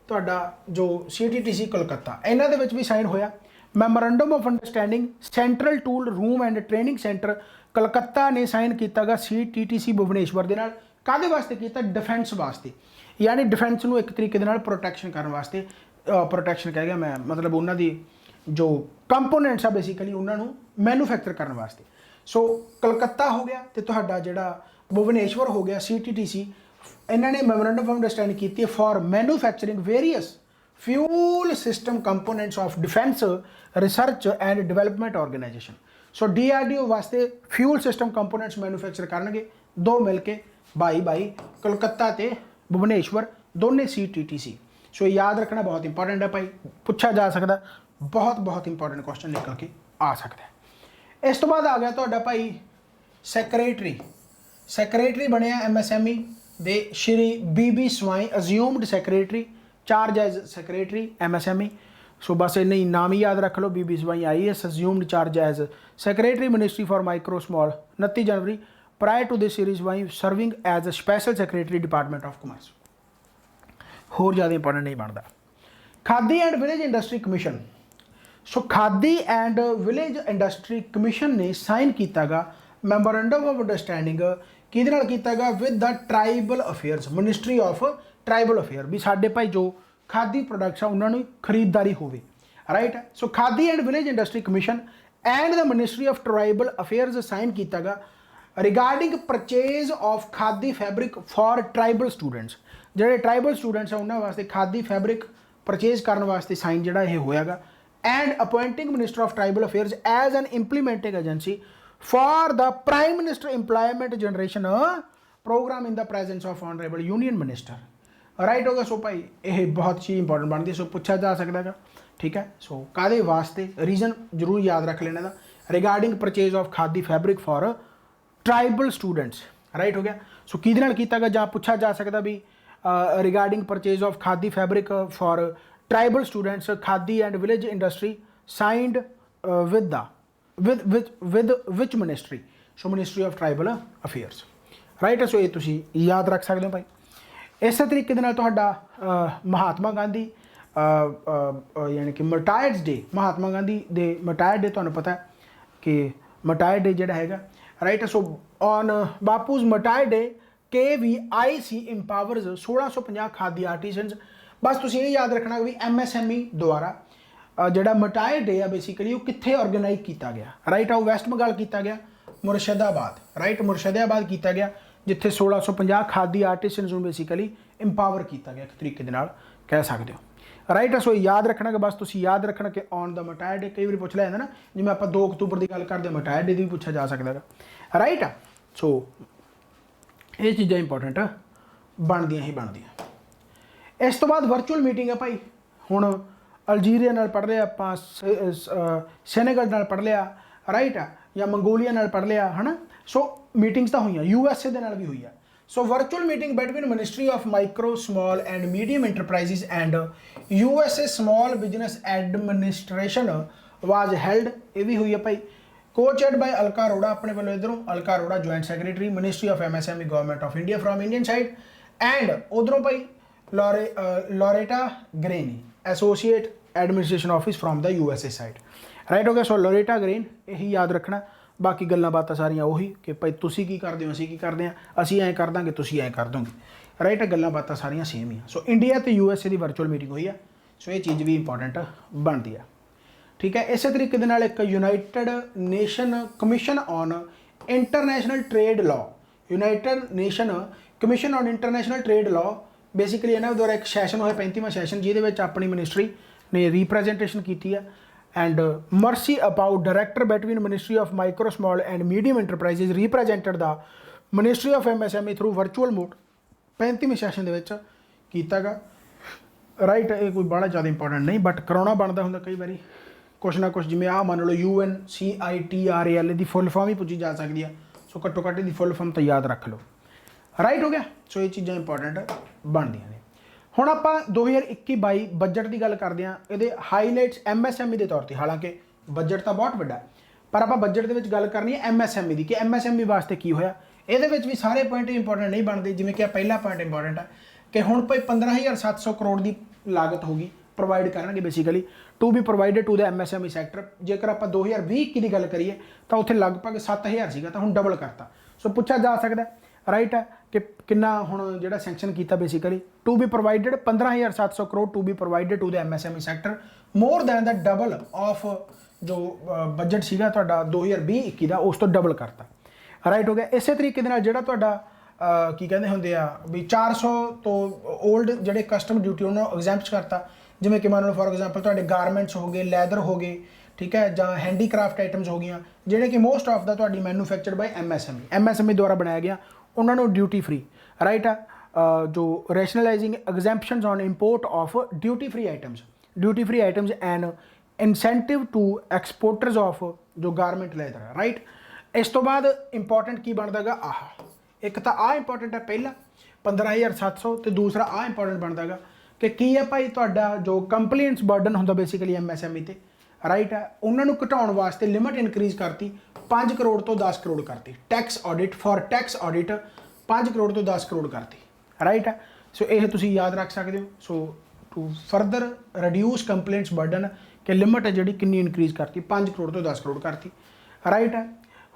तुहाडा जो CTTC कलकत्ता, इन्हां दे विच भी साइन होया memorandum of understanding central tool room and training centre Calcutta ने साइन किया गया CTTC भुवनेश्वर दे नाल। काहदे वास्ते कीता? डिफेंस वास्ते, यानी डिफेंस नूं एक तरीके दे नाल प्रोटैक्शन करने वास्ते। प्रोटैक्शन कह गया मैं, मतलब उन्होंने जो कंपोनेंट्स आ बेसिकली उन्होंने मैन्युफैक्चर करने वास्ते। सो कलकत्ता हो गया तो तुहाडा जिहड़ा भुवनेश्वर हो गया CTTC। इन्होंने मैमोरेंडम ऑफ अंडरस्टैंडिंग की for manufacturing various fuel system components of defence research and development organisation. So DRDO वास्ते फ्यूल सिस्टम कंपोनेंट्स मैन्युफैक्चर करनगे दो मिलके बाई कलकत्ता ते भुवनेश्वर दोने CTTC। सो याद रखना बहुत इंपॉर्टेंट है भाई, पूछा जा सकता, बहुत इंपॉर्टेंट क्वेश्चन निकल के आ सकता है। इस तो बाद आ गया तो भाई सैक्रटरी बने MSME दे Shri BB Swain assumed secretary, charge as secretary MSME। So बस इन्हें नाम ही याद रख लो, BB Swain IAS assumed charge as secretary ministry for micro small 29 January prior to this series Y serving as a special secretary department of commerce. होर ज़्यादा important नहीं बनता। Khadi and village industry commission. So khadi and village industry commission ने sign किया गया memorandum of understanding किहदे नाल कीता गया with the tribal affairs, ministry of tribal affair, भी साडे भाई जो खादी प्रोडक्ट्स आ उन्होंने खरीददारी होवे। Right. So khadi and village industry commission and the ministry of tribal affairs sign किया गया regarding purchase of khadi fabric for tribal students. ਜਿਹੜੇ ट्राइबल स्टूडेंट्स हैं उन्होंने वास्ते खादी फैब्रिक परचेज करने वास्ते साइन जोड़ा यह होएगा। And appointing minister of tribal affairs as an implementing agency for the prime minister employment generation programme in the presence of honourable union minister. Right होगा। सो भाई ये बहुत चीज़ इंपॉर्टेंट बनती है। सो पूछा जा सकता है, ठीक है। सो कादे वास्ते रीजन जरूर याद रख लेना regarding purchase of khadi fabric for tribal students. Right हो गया। सो किहदे नाल कीता गया, जहाँ पूछा जा सकता भी regarding purchase of khadi fabric for tribal students Khadi and village industry signed with which ministry. So ministry of tribal affairs. Right. So ये तुसी याद रख सकते हो भाई। इस तरीके दे नाल तुहाडा महात्मा गांधी यानी कि मटायर्स डे, महात्मा गांधी दे मटायर डे तुहानू पता है कि मटायर डे जिहड़ा हैगा। Right. So on Bapu's martyr day KVIC empowers 1650 Khadi artisans. ਬਸ ਤੁਸੀਂ ਇਹ ਯਾਦ ਰੱਖਣਾ ਵੀ MSME ਦੁਆਰਾ ਜਿਹੜਾ ਮਟਾਏ ਡੇ ਆ ਬੇਸਿਕਲੀ ਉਹ ਕਿੱਥੇ ਆਰਗੇਨਾਈਜ਼ ਕੀਤਾ ਗਿਆ, ਰਾਈਟ। ਆਓ ਵੈਸਟ ਬੰਗਾਲ ਕੀਤਾ ਗਿਆ, ਮੁਰਸ਼ਿਦਾਬਾਦ, ਰਾਈਟ, ਮੁਰਸ਼ਿਦਾਬਾਦ ਕੀਤਾ ਗਿਆ, ਜਿੱਥੇ 1650 ਖਾਦੀ ਆਰਟੀਜ਼ਨਸ ਨੂੰ ਬੇਸਿਕਲੀ ਇੰਪਾਵਰ ਕੀਤਾ ਗਿਆ, ਇੱਕ ਤਰੀਕੇ ਦੇ ਨਾਲ ਕਹਿ ਸਕਦੇ ਹੋ, ਰਾਈਟ। ਸੋ ਯਾਦ ਰੱਖਣਾ ਕਿ ਬਸ ਤੁਸੀਂ ਯਾਦ ਰੱਖਣਾ ਕਿ ਔਨ ਦਾ ਮਟਾਏ ਡੇ ਕਈ ਵਾਰੀ ਪੁੱਛ ਲਿਆ ਜਾਂਦਾ ਨਾ, ਜਿਵੇਂ ਆਪਾਂ 2 ਅਕਤੂਬਰ ਦੀ ਗੱਲ ਕਰਦੇ ਮਟਾਏ ਡੇ ਦੀ ਵੀ ਪੁੱਛਿਆ ਜਾ ਸਕਦਾ ਹੈਗਾ, ਰਾਈਟ ਆ। ਸੋ ਇਹ ਚੀਜ਼ਾਂ ਇੰਪੋਰਟੈਂਟ ਬਣਦੀਆਂ ਹੀ ਬਣਦੀਆਂ। ਇਸ ਤੋਂ ਬਾਅਦ ਵਰਚੁਅਲ ਮੀਟਿੰਗ ਹੈ ਭਾਈ। ਹੁਣ ਅਲਜੀਰੀਆ ਨਾਲ ਪੜ੍ਹ ਲਿਆ ਆਪਾਂ, ਸੈਨੇਗਲ ਨਾਲ ਪੜ੍ਹ ਲਿਆ, ਰਾਈਟ ਆ, ਜਾਂ ਮੰਗੋਲੀਆ ਨਾਲ ਪੜ੍ਹ ਲਿਆ, ਹੈ ਨਾ। ਸੋ ਮੀਟਿੰਗਸ ਤਾਂ ਹੋਈਆਂ, USA ਦੇ ਨਾਲ ਵੀ ਹੋਈ ਆ। So virtual meeting between ministry of micro small and medium enterprises and USA small business administration was held, ਇਹ ਵੀ ਹੋਈ ਆ ਭਾਈ। co-chaired by ਅਲਕਾ ਅਰੋੜਾ, ਆਪਣੇ ਵੱਲੋਂ ਇਧਰੋਂ Alka Arora joint secretary ministry of MSME government of India from Indian side, and ਉਧਰੋਂ ਭਾਈ Loretta Green associate administration office from the USA side, right ਹੋ ਗਿਆ। ਸੋ ਲੋਰੇਟਾ ਗ੍ਰੇਨ, ਇਹੀ ਯਾਦ ਰੱਖਣਾ। ਬਾਕੀ ਗੱਲਾਂ ਬਾਤਾਂ ਸਾਰੀਆਂ ਉਹੀ ਕਿ ਭਾਈ ਤੁਸੀਂ ਕੀ ਕਰਦੇ ਹੋ, ਅਸੀਂ ਕੀ ਕਰਦੇ ਹਾਂ, ਅਸੀਂ ਐਂ ਕਰ ਦਾਂਗੇ, ਤੁਸੀਂ ਐਂ ਕਰ ਦੋਗੇ, ਰਾਈਟ। ਗੱਲਾਂ ਬਾਤਾਂ ਸਾਰੀਆਂ ਸੇਮ ਹੀ ਆ। ਸੋ ਇੰਡੀਆ ਤੇ USA ਦੀ ਵਰਚੁਅਲ ਮੀਟਿੰਗ ਹੋਈ ਆ। ਸੋ ਇਹ ਚੀਜ਼ ਵੀ ਇੰਪੋਰਟੈਂਟ ਬਣਦੀ ਆ, ਠੀਕ ਹੈ। ਇਸੇ ਤਰੀਕੇ ਦੇ ਨਾਲ ਇੱਕ United nation commission on international trade law, United nation commission on international trade law, basically ਇਹਨਾਂ ਦੁਆਰਾ ਇੱਕ ਸੈਸ਼ਨ ਹੋਇਆ 35ਵਾਂ ਸੈਸ਼ਨ, ਜਿਹਦੇ ਵਿੱਚ ਆਪਣੀ ਮਿਨਿਸਟਰੀ ਨੇ ਰੀਪ੍ਰੈਜੈਂਟੇਸ਼ਨ ਕੀਤੀ ਆ। And mercy about director between ministry of micro small and medium enterprises represented the ministry of MSME through virtual mode 35ਵੇਂ ਸੈਸ਼ਨ ਦੇ ਵਿੱਚ ਕੀਤਾ ਗਾ, ਰਾਈਟ। ਇਹ ਕੋਈ ਬੜਾ ਜ਼ਿਆਦਾ ਇੰਪੋਰਟੈਂਟ ਨਹੀਂ, ਬਟ ਕਰੋਨਾ ਬਣਦਾ ਹੁੰਦਾ ਕਈ ਵਾਰੀ ਕੁਛ ਨਾ ਕੁਛ, ਜਿਵੇਂ ਆਹ ਮੰਨ ਲਓ UNCITRAL ਦੀ ਫੁੱਲ ਫਾਰਮ ਹੀ ਪੁੱਛੀ ਜਾ ਸਕਦੀ ਆ। ਸੋ ਘੱਟੋ ਘੱਟ ਇਹਦੀ ਫੁੱਲ ਫਾਰਮ ਤਾਂ ਯਾਦ ਰੱਖ ਲਓ, ਰਾਈਟ ਹੋ ਗਿਆ। ਸੋ ਇਹ ਚੀਜ਼ਾਂ ਇੰਪੋਰਟੈਂਟ ਬਣਦੀਆਂ ਨੇ। ਹੁਣ ਆਪਾਂ 2021-22 ਬਜਟ ਦੀ ਗੱਲ ਕਰਦੇ ਹਾਂ, ਇਹਦੇ ਹਾਈਲਾਈਟਸ MSME ਦੇ ਤੌਰ ਤੇ, ਹਾਲਾਂਕਿ ਬਜਟ ਤਾਂ ਬਹੁਤ ਵੱਡਾ, ਪਰ ਆਪਾਂ ਬਜਟ ਦੇ ਵਿੱਚ ਗੱਲ ਕਰਨੀ ਹੈ MSME ਦੀ, ਕਿ MSME ਵਾਸਤੇ ਕੀ ਹੋਇਆ। ਇਹਦੇ ਵਿੱਚ ਵੀ ਸਾਰੇ ਪੁਆਇੰਟ ਇੰਪੋਰਟੈਂਟ ਨਹੀਂ ਬਣਦੇ, ਜਿਵੇਂ ਕਿ ਪਹਿਲਾ ਪੁਆਇੰਟ ਇੰਪੋਰਟੈਂਟ ਹੈ ਕਿ ਹੁਣ ਭਾਈ 15,700 ਕਰੋੜ ਦੀ ਲਾਗਤ ਹੋਗੀ, ਪ੍ਰੋਵਾਈਡ ਕਰਨਗੇ basically to be provided to the MSME sector. ਜੇਕਰ ਆਪਾਂ 2020-21 ਦੀ ਗੱਲ ਕਰੀਏ ਤਾਂ ਉੱਥੇ ਲਗਭਗ 7,000 ਸੀਗਾ, ਤਾਂ ਹੁਣ ਡਬਲ ਕਰਤਾ। ਸੋ ਪੁੱਛਿਆ ਜਾ ਸਕਦਾ, ਰਾਈਟ ਹੈ, ਕਿ ਕਿੰਨਾ ਹੁਣ ਜਿਹੜਾ ਸੈਂਕਸ਼ਨ ਕੀਤਾ basically to be provided 15,700 crore to be provided to the MSME sector, more than the double of ਜੋ ਬਜਟ ਸੀਗਾ ਤੁਹਾਡਾ 2020-21 ਦਾ, ਉਸ ਤੋਂ ਡਬਲ ਕਰਤਾ, ਰਾਈਟ ਹੋ ਗਿਆ। ਇਸੇ ਤਰੀਕੇ ਦੇ ਨਾਲ ਜਿਹੜਾ ਤੁਹਾਡਾ ਕੀ ਕਹਿੰਦੇ ਹੁੰਦੇ ਆ ਵੀ 400 ਤੋਂ ਓਲਡ ਜਿਹੜੇ ਕਸਟਮ ਡਿਊਟੀ ਉਹਨਾਂ ਨੂੰ ਐਗਜ਼ੈਂਪਟ ਕਰਤਾ, ਜਿਵੇਂ ਕਿ ਮੰਨ ਲਓ ਫੋਰ ਐਗਜ਼ਾਮਪਲ ਤੁਹਾਡੇ ਗਾਰਮੈਂਟਸ ਹੋ ਗਏ, ਲੈਦਰ ਹੋ ਗਏ, ਠੀਕ ਹੈ, ਜਾਂ ਹੈਂਡੀਕ੍ਰਾਫਟ ਆਈਟਮਸ ਹੋ ਗਈਆਂ, ਜਿਹੜੇ ਕਿ ਮੋਸਟ ਆਫ ਦਾ ਤੁਹਾਡੀ ਮੈਨੂਫੈਕਚਰਡ ਬਾਈ MSME ਦੁਆਰਾ ਬਣਾਇਆ ਗਿਆ, ਉਹਨਾਂ ਨੂੰ ਡਿਊਟੀ ਫਰੀ, ਰਾਈਟ ਆ। ਜੋ rationalising exemptions on import of duty free items and incentive to exporters of ਜੋ ਗਾਰਮੈਂਟ ਲੈਦਰ, ਰਾਈਟ। ਇਸ ਤੋਂ ਬਾਅਦ ਇੰਪੋਰਟੈਂਟ ਕੀ ਬਣਦਾ ਗਾ, ਆਹ ਇੱਕ ਤਾਂ ਆਹ ਇੰਪੋਰਟੈਂਟ ਹੈ ਪਹਿਲਾ 15,700, ਤੇ ਦੂਸਰਾ ਆਹ ਇੰਪੋਰਟੈਂਟ ਬਣਦਾ ਗਾ ਕਿ ਕੀ ਹੈ ਭਾਈ ਤੁਹਾਡਾ ਜੋ ਕੰਪਲੇਂਟਸ ਬਰਡਨ ਹੁੰਦਾ ਬੇਸਿਕਲੀ MSME ਤੇ, ਰਾਈਟ ਹੈ, ਉਹਨਾਂ ਨੂੰ ਘਟਾਉਣ ਵਾਸਤੇ ਲਿਮਿਟ ਇਨਕਰੀਜ਼ ਕਰਤੀ, 5 ਕਰੋੜ ਤੋਂ 10 ਕਰੋੜ ਕਰਤੀ। ਟੈਕਸ ਆਡਿਟ 5 ਕਰੋੜ ਤੋਂ 10 ਕਰੋੜ ਕਰਤੀ, ਰਾਈਟ ਹੈ। ਸੋ ਇਹ ਤੁਸੀਂ ਯਾਦ ਰੱਖ ਸਕਦੇ ਹੋ। So to further reduce compliance burden, ਕਿ ਲਿਮਿਟ ਹੈ ਜਿਹੜੀ ਕਿੰਨੀ ਇਨਕਰੀਜ਼ ਕਰਤੀ, 5 ਕਰੋੜ ਤੋਂ 10 ਕਰੋੜ ਕਰਤੀ, ਰਾਈਟ ਹੈ।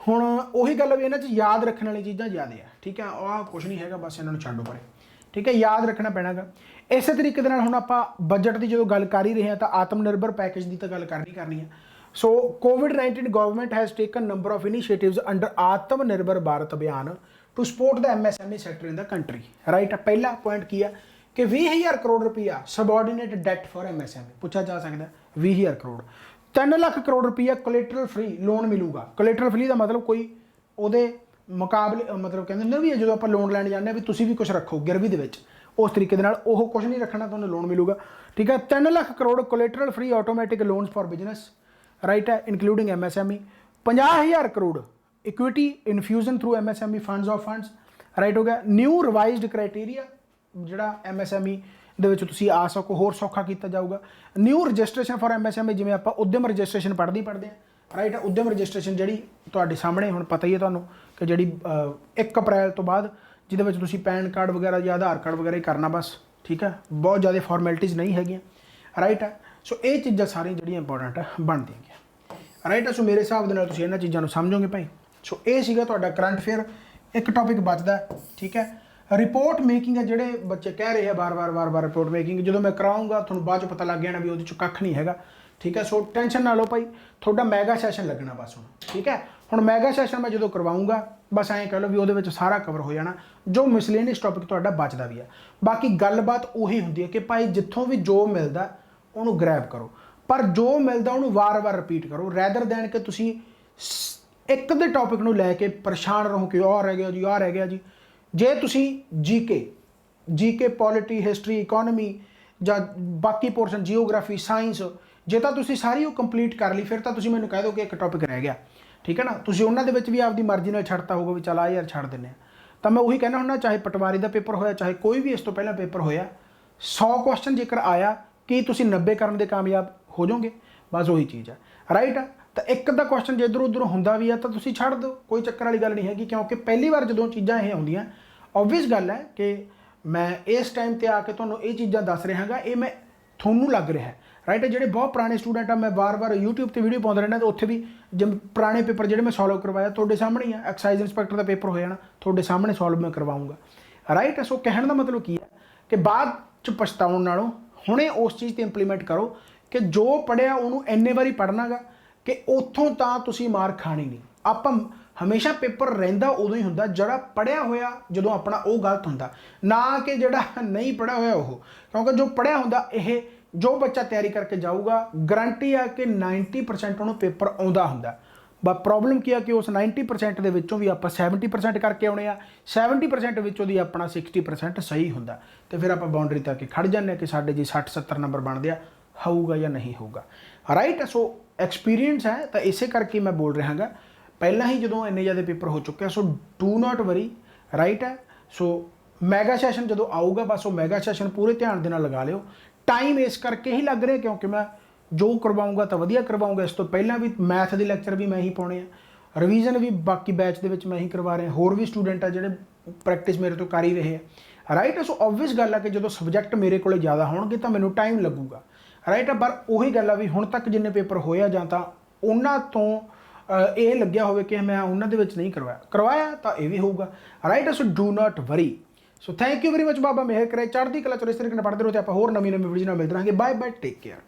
ਹੁਣ ਉਹੀ ਗੱਲ ਵੀ ਇਹਨਾਂ 'ਚ ਯਾਦ ਰੱਖਣ ਵਾਲੀ ਚੀਜ਼ਾਂ ਜ਼ਿਆਦਾ ਆ, ਠੀਕ ਹੈ। ਆਹ ਕੁਛ ਨਹੀਂ ਹੈਗਾ, ਬਸ ਇਹਨਾਂ ਨੂੰ ਛੱਡੋ ਪਰੇ, ਠੀਕ ਹੈ, ਯਾਦ ਰੱਖਣਾ ਪੈਣਾ ਗਾ। ਇਸੇ ਤਰੀਕੇ ਦੇ ਨਾਲ ਹੁਣ ਆਪਾਂ ਬਜਟ ਦੀ ਜਦੋਂ ਗੱਲ ਕਰ ਹੀ ਰਹੇ ਹਾਂ ਤਾਂ ਆਤਮ ਨਿਰਭਰ ਪੈਕੇਜ ਦੀ ਤਾਂ ਗੱਲ ਕਰਨੀ ਹੈ। So COVID-19 government has taken number of initiatives under Aatmanirbhar Bharat Abhiyan to support the MSME sector in the country, right. ਪਹਿਲਾ ਪੁਆਇੰਟ ਕੀ ਆ ਕਿ 20,000 ਕਰੋੜ ਰੁਪਈਆ ਸਬਆਰਡੀਨੇਟ ਡੈਟ ਫॉर MSME ਪੁੱਛਿਆ ਜਾ ਸਕਦਾ, 20,000 ਕਰੋੜ। 3 ਲੱਖ ਕਰੋੜ ਰੁਪਈਆ ਕੋਲੇਟਰਲ ਫ੍ਰੀ ਲੋਨ ਮਿਲੂਗਾ। ਕੋਲੇਟਰਲ ਫ੍ਰੀ ਦਾ ਮਤਲਬ ਕੋਈ ਉਹਦੇ ਮੁਕਾਬਲੇ, ਮਤਲਬ ਕਹਿੰਦੇ ਨੇ ਵੀ ਜਦੋਂ ਆਪਾਂ ਲੋਨ ਲੈਣ ਜਾਂਦੇ ਹਾਂ ਵੀ ਤੁਸੀਂ ਵੀ ਕੁਝ ਰੱਖੋ ਗਿਰਵੀ ਦੇ ਵਿੱਚ, ਉਸ ਤਰੀਕੇ ਦੇ ਨਾਲ ਉਹ ਕੁਝ ਨਹੀਂ ਰੱਖਣਾ, ਤੁਹਾਨੂੰ ਲੋਨ ਮਿਲੂਗਾ, ਠੀਕ ਹੈ। 3 lakh crore collateral free automatic loans for business, right ਹੈ, including MSME। 50,000 crore equity infusion through MSME funds, right ਹੋ ਗਿਆ। ਨਿਊ ਰਿਵਾਈਜ਼ਡ ਕ੍ਰਾਈਟੇਰੀਆ ਜਿਹੜਾ MSME ਦੇ ਵਿੱਚ ਤੁਸੀਂ ਆ ਸਕੋ, ਹੋਰ ਸੌਖਾ ਕੀਤਾ ਜਾਊਗਾ। ਨਿਊ ਰਜਿਸਟ੍ਰੇਸ਼ਨ ਫॉर MSME, ਜਿਵੇਂ ਆਪਾਂ ਉਦਯਮ ਰਜਿਸਟ੍ਰੇਸ਼ਨ ਪੜ੍ਹਦੇ ਹਾਂ, ਰਾਈਟ ਹੈ। ਉਦਯਮ ਰਜਿਸਟ੍ਰੇਸ਼ਨ ਜਿਹੜੀ ਤੁਹਾਡੇ ਸਾਹਮਣੇ ਹੁਣ ਪਤਾ ਹੀ ਹੈ ਤੁਹਾਨੂੰ ਕਿ ਜਿਹੜੀ 1 ਅਪ੍ਰੈਲ ਤੋਂ ਬਾਅਦ, ਜਿਹਦੇ ਵਿੱਚ ਤੁਸੀਂ ਪੈਨ ਕਾਰਡ ਵਗੈਰਾ ਜਾਂ ਆਧਾਰ ਕਾਰਡ ਵਗੈਰਾ ਹੀ ਕਰਨਾ ਬਸ, ਠੀਕ ਹੈ, ਬਹੁਤ ਜ਼ਿਆਦਾ ਫਾਰਮੈਲਿਟੀਜ਼ ਨਹੀਂ ਹੈਗੀਆਂ, ਰਾਈਟ ਹੈ। ਸੋ ਇਹ ਚੀਜ਼ਾਂ ਸਾਰੀਆਂ ਜਿਹੜੀਆਂ ਇੰਪੋਰਟੈਂਟ ਬਣਦੀਆਂ, ਰਾਈਟ ਹੈ। ਸੋ ਮੇਰੇ ਹਿਸਾਬ ਦੇ ਨਾਲ ਤੁਸੀਂ ਇਹਨਾਂ ਚੀਜ਼ਾਂ ਨੂੰ ਸਮਝੋਗੇ ਭਾਈ। ਸੋ ਇਹ ਸੀਗਾ ਤੁਹਾਡਾ ਕਰੰਟ ਅਫੇਅਰ ਇੱਕ ਟੌਪਿਕ ਬਚਦਾ, ਠੀਕ ਹੈ। ਰਿਪੋਰਟ ਮੇਕਿੰਗ ਹੈ, ਜਿਹੜੇ ਬੱਚੇ ਕਹਿ ਰਹੇ ਆ ਵਾਰ-ਵਾਰ ਰਿਪੋਰਟ ਮੇਕਿੰਗ, ਜਦੋਂ ਮੈਂ ਕਰਾਉਂਗਾ ਤੁਹਾਨੂੰ ਬਾਅਦ 'ਚ ਪਤਾ ਲੱਗ ਜਾਣਾ ਵੀ ਉਹਦੇ 'ਚ ਕੱਖ ਨਹੀਂ ਹੈਗਾ, ਠੀਕ ਹੈ। ਸੋ ਟੈਨਸ਼ਨ ਨਾ ਲਓ ਭਾਈ, ਤੁਹਾਡਾ ਮੈਗਾ ਸੈਸ਼ਨ ਲੱਗਣਾ ਬਸ ਹੁਣ, ਠੀਕ ਹੈ। ਹੁਣ ਮੈਗਾ ਸੈਸ਼ਨ ਮੈਂ ਜਦੋਂ ਕਰਵਾਉਂਗਾ ਬਸ ਐਂ ਕਹਿ ਲਓ ਵੀ ਉਹਦੇ ਵਿੱਚ ਸਾਰਾ ਕਵਰ ਹੋ ਜਾਣਾ, ਜੋ ਮਿਸਲੇਨੀਅਸ ਟੌਪਿਕ ਤੁਹਾਡਾ ਬਚਦਾ ਵੀ ਆ। ਬਾਕੀ ਗੱਲਬਾਤ ਉਹੀ ਹੁੰਦੀ ਹੈ ਕਿ ਭਾਈ ਜਿੱਥੋਂ ਵੀ ਜੋ ਮਿਲਦਾ ਉਹਨੂੰ ਗ੍ਰੈਬ ਕਰੋ, ਪਰ ਜੋ ਮਿਲਦਾ ਉਹਨੂੰ ਵਾਰ-ਵਾਰ ਰਿਪੀਟ ਕਰੋ, ਰੈਦਰ ਦੈਨ ਕਿ ਤੁਸੀਂ ਇੱਕ ਦੇ ਟੌਪਿਕ ਨੂੰ ਲੈ ਕੇ ਪਰੇਸ਼ਾਨ ਰਹੋ ਕਿ ਆਹ ਰਹਿ ਗਿਆ ਜੀ, ਆਹ ਰਹਿ ਗਿਆ ਜੀ। ਜੇ ਤੁਸੀਂ ਜੀਕੇ ਪੋਲਿਟੀ, ਹਿਸਟਰੀ, ਇਕੋਨਮੀ ਜਾਂ ਬਾਕੀ ਪੋਰਸ਼ਨ ਜੀਓਗ੍ਰਾਫੀ, ਸਾਇੰਸ, ਜੇ ਤਾਂ ਤੁਸੀਂ ਸਾਰੀ ਉਹ ਕੰਪਲੀਟ ਕਰ ਲਈ, ਫਿਰ ਤਾਂ ਤੁਸੀਂ ਮੈਨੂੰ ਕਹਿ ਦਿਓ ਕਿ ਇੱਕ ਟੌਪਿਕ ਰਹਿ ਗਿਆ, ਠੀਕ ਹੈ ਨਾ। ਤੁਸੀਂ ਉਹਨਾਂ ਦੇ ਵਿੱਚ ਵੀ ਆਪਦੀ ਮਰਜ਼ੀ ਨਾਲ ਛੱਡਤਾ ਹੋਊਗਾ ਵੀ ਚੱਲ ਆ ਯਾਰ ਛੱਡ ਦਿੰਦੇ ਆ, ਤਾਂ ਮੈਂ ਉਹੀ ਕਹਿਣਾ ਹੁੰਦਾ, ਚਾਹੇ ਪਟਵਾਰੀ ਦਾ ਪੇਪਰ ਹੋਇਆ, ਚਾਹੇ ਕੋਈ ਵੀ ਇਸ ਤੋਂ ਪਹਿਲਾਂ ਪੇਪਰ ਹੋਇਆ, 100 ਕੁਐਸਚਨ ਜੇਕਰ ਆਇਆ, ਕੀ ਤੁਸੀਂ 90 ਕਰਨ ਦੇ ਕਾਮਯਾਬ ਹੋ ਜਾਓਗੇ? ਬਸ ਉਹੀ ਚੀਜ਼ ਹੈ, ਰਾਈਟ ਆ। ਤਾਂ ਇੱਕ ਦਾ ਕੁਐਸਚਨ ਜੇ ਇੱਧਰੋਂ ਉੱਧਰੋਂ ਹੁੰਦਾ ਵੀ ਆ ਤਾਂ ਤੁਸੀਂ ਛੱਡ ਦਿਓ, ਕੋਈ ਚੱਕਰ ਵਾਲੀ ਗੱਲ ਨਹੀਂ ਹੈਗੀ, ਕਿਉਂਕਿ ਪਹਿਲੀ ਵਾਰ ਜਦੋਂ ਚੀਜ਼ਾਂ ਇਹ ਆਉਂਦੀਆਂ, ਓਬਵੀਅਸ ਗੱਲ ਹੈ ਕਿ ਮੈਂ ਇਸ ਟਾਈਮ 'ਤੇ ਆ ਕੇ ਤੁਹਾਨੂੰ ਇਹ ਚੀਜ਼ਾਂ ਦੱਸ ਰਿਹਾ ਹਾਂ, ਇਹ ਮੈਂ ਤੁਹਾਨੂੰ ਲੱਗ ਰਿਹਾ ਹੈ, ਰਾਈਟ। ਜਿਹੜੇ ਬਹੁਤ ਪੁਰਾਣੇ ਸਟੂਡੈਂਟ ਆ, ਮੈਂ ਵਾਰ-ਵਾਰ YouTube 'ਤੇ ਵੀਡੀਓ ਪਾਉਂਦਾ ਰਹਿੰਦਾ, ਤਾਂ ਉੱਥੇ ਵੀ ਜਿਵੇਂ ਪੁਰਾਣੇ ਪੇਪਰ ਜਿਹੜੇ ਮੈਂ ਸੋਲਵ ਕਰਵਾਇਆ ਤੁਹਾਡੇ ਸਾਹਮਣੇ ਹੀ ਆ। ਐਕਸਾਈਜ਼ ਇੰਸਪੈਕਟਰ ਦਾ ਪੇਪਰ ਹੋ ਜਾਣਾ, ਤੁਹਾਡੇ ਸਾਹਮਣੇ ਸੋਲਵ ਮੈਂ ਕਰਵਾਉਂਗਾ, ਰਾਈਟ। ਸੋ ਕਹਿਣ ਦਾ ਮਤਲਬ ਕੀ ਹੈ ਕਿ ਬਾਅਦ 'ਚ ਪਛਤਾਉਣ ਨਾਲੋਂ ਹੁਣੇ ਉਸ ਚੀਜ਼ 'ਤੇ ਇੰਪਲੀਮੈਂਟ ਕਰੋ ਕਿ ਜੋ ਪੜ੍ਹਿਆ ਉਹਨੂੰ ਇੰਨੇ ਵਾਰੀ ਪੜ੍ਹਨਾ ਗਾ ਕਿ ਉੱਥੋਂ ਤਾਂ ਤੁਸੀਂ ਮਾਰ ਖਾਣੀ ਨਹੀਂ। ਆਪਾਂ ਹਮੇਸ਼ਾ ਪੇਪਰ ਰਹਿੰਦਾ ਉਦੋਂ ਹੀ ਹੁੰਦਾ ਜਿਹੜਾ ਪੜ੍ਹਿਆ ਹੋਇਆ, ਜਦੋਂ ਆਪਣਾ ਉਹ ਗਲਤ ਹੁੰਦਾ, ਨਾ ਕਿ ਜਿਹੜਾ ਨਹੀਂ ਪੜ੍ਹਿਆ ਹੋਇਆ ਉਹ। ਕਿਉਂਕਿ ਜੋ ਪੜ੍ਹਿਆ ਹੁੰਦਾ, ਇਹ ਜੋ ਬੱਚਾ ਤਿਆਰੀ ਕਰਕੇ ਜਾਊਗਾ, ਗਰੰਟੀ ਆ ਕਿ 90% ਉਹਨੂੰ ਪੇਪਰ ਆਉਂਦਾ ਹੁੰਦਾ। ਬਸ ਪ੍ਰੋਬਲਮ ਕੀ ਆ ਕਿ ਉਸ 90% ਦੇ ਵਿੱਚੋਂ ਵੀ ਆਪਾਂ 70% ਕਰਕੇ ਆਉਣੇ ਆ, 70% ਵਿੱਚੋਂ ਦੀ ਆਪਣਾ 60% ਸਹੀ ਹੁੰਦਾ, ਤੇ ਫਿਰ ਆਪਾਂ ਬਾਉਂਡਰੀ ਤੱਕ ਖੜ ਜਾਂਦੇ ਕਿ ਸਾਡੇ ਜੀ 60-70 ਨੰਬਰ ਬਣਦੇ ਆ, ਹੋਊਗਾ ਜਾਂ ਨਹੀਂ ਹੋਊਗਾ, ਰਾਈਟ। ਸੋ ਐਕਸਪੀਰੀਅੰਸ ਹੈ, ਤਾਂ ਇਸੇ ਕਰਕੇ ਮੈਂ ਬੋਲ ਰਿਹਾ ਹਾਂ। ਪਹਿਲਾਂ ਹੀ ਜਦੋਂ ਇੰਨੇ ਜ਼ਿਆਦਾ ਪੇਪਰ ਹੋ ਚੁੱਕੇ ਆ, ਸੋ ਡੂ ਨਾਟ ਵਰੀ, ਰਾਈਟ ਹੈ। ਸੋ ਮੈਗਾ ਸੈਸ਼ਨ ਜਦੋਂ ਆਊਗਾ, ਬਸ ਉਹ ਮੈਗਾ ਸੈਸ਼ਨ ਪੂਰੇ ਧਿਆਨ ਦੇ ਨਾਲ ਲਗਾ ਲਿਓ। ਟਾਈਮ ਇਸ ਕਰਕੇ ਹੀ ਲੱਗ ਰਿਹਾ ਕਿਉਂਕਿ ਮੈਂ ਜੋ ਕਰਵਾਊਂਗਾ ਤਾਂ ਵਧੀਆ ਕਰਵਾਊਂਗਾ। ਇਸ ਤੋਂ ਪਹਿਲਾਂ ਵੀ ਮੈਥ ਦੇ ਲੈਕਚਰ ਵੀ ਮੈਂ ਹੀ ਪਾਉਣੇ ਆ, ਰਿਵੀਜ਼ਨ ਵੀ ਬਾਕੀ ਬੈਚ ਦੇ ਵਿੱਚ ਮੈਂ ਹੀ ਕਰਵਾ ਰਿਹਾ, ਹੋਰ ਵੀ ਸਟੂਡੈਂਟ ਆ ਜਿਹੜੇ ਪ੍ਰੈਕਟਿਸ ਮੇਰੇ ਤੋਂ ਕਰ ਹੀ ਰਹੇ ਆ, ਰਾਈਟ। ਸੋ ਓਬਵੀਅਸ ਗੱਲ ਆ ਕਿ ਜਦੋਂ ਸਬਜੈਕਟ ਮੇਰੇ ਕੋਲ ਜ਼ਿਆਦਾ ਹੋਣਗੇ ਤਾਂ ਮੈਨੂੰ ਟਾਈਮ ਲੱਗੂਗਾ, ਰਾਈਟ। ਪਰ ਉਹੀ ਗੱਲ ਆ ਵੀ ਹੁਣ ਤੱਕ ਜਿੰਨੇ ਪੇਪਰ ਹੋਏ ਆ, ਜਾਂ ਤਾਂ ਉਹਨਾਂ ਤੋਂ ਇਹ ਲੱਗਿਆ ਹੋਵੇ ਕਿ ਮੈਂ ਉਹਨਾਂ ਦੇ ਵਿੱਚ ਨਹੀਂ ਕਰਵਾਇਆ ਤਾਂ ਇਹ ਵੀ ਹੋਊਗਾ, right. So do not worry. So thank you very much, ਬਾਬਾ ਮਿਹਰ ਕਰੇ, ਚੜ੍ਹਦੀ ਕਲਾ ਚ ਇਸ ਤਰੀਕੇ ਨਾਲ ਪੜ੍ਹਦੇ ਰਹੋ, ਤੇ ਆਪਾਂ ਹੋਰ ਨਵੀਂ ਵੀਡੀਓ ਨਾਲ ਮਿਲਦੇ ਰਹਾਂਗੇ। Bye bye, take care.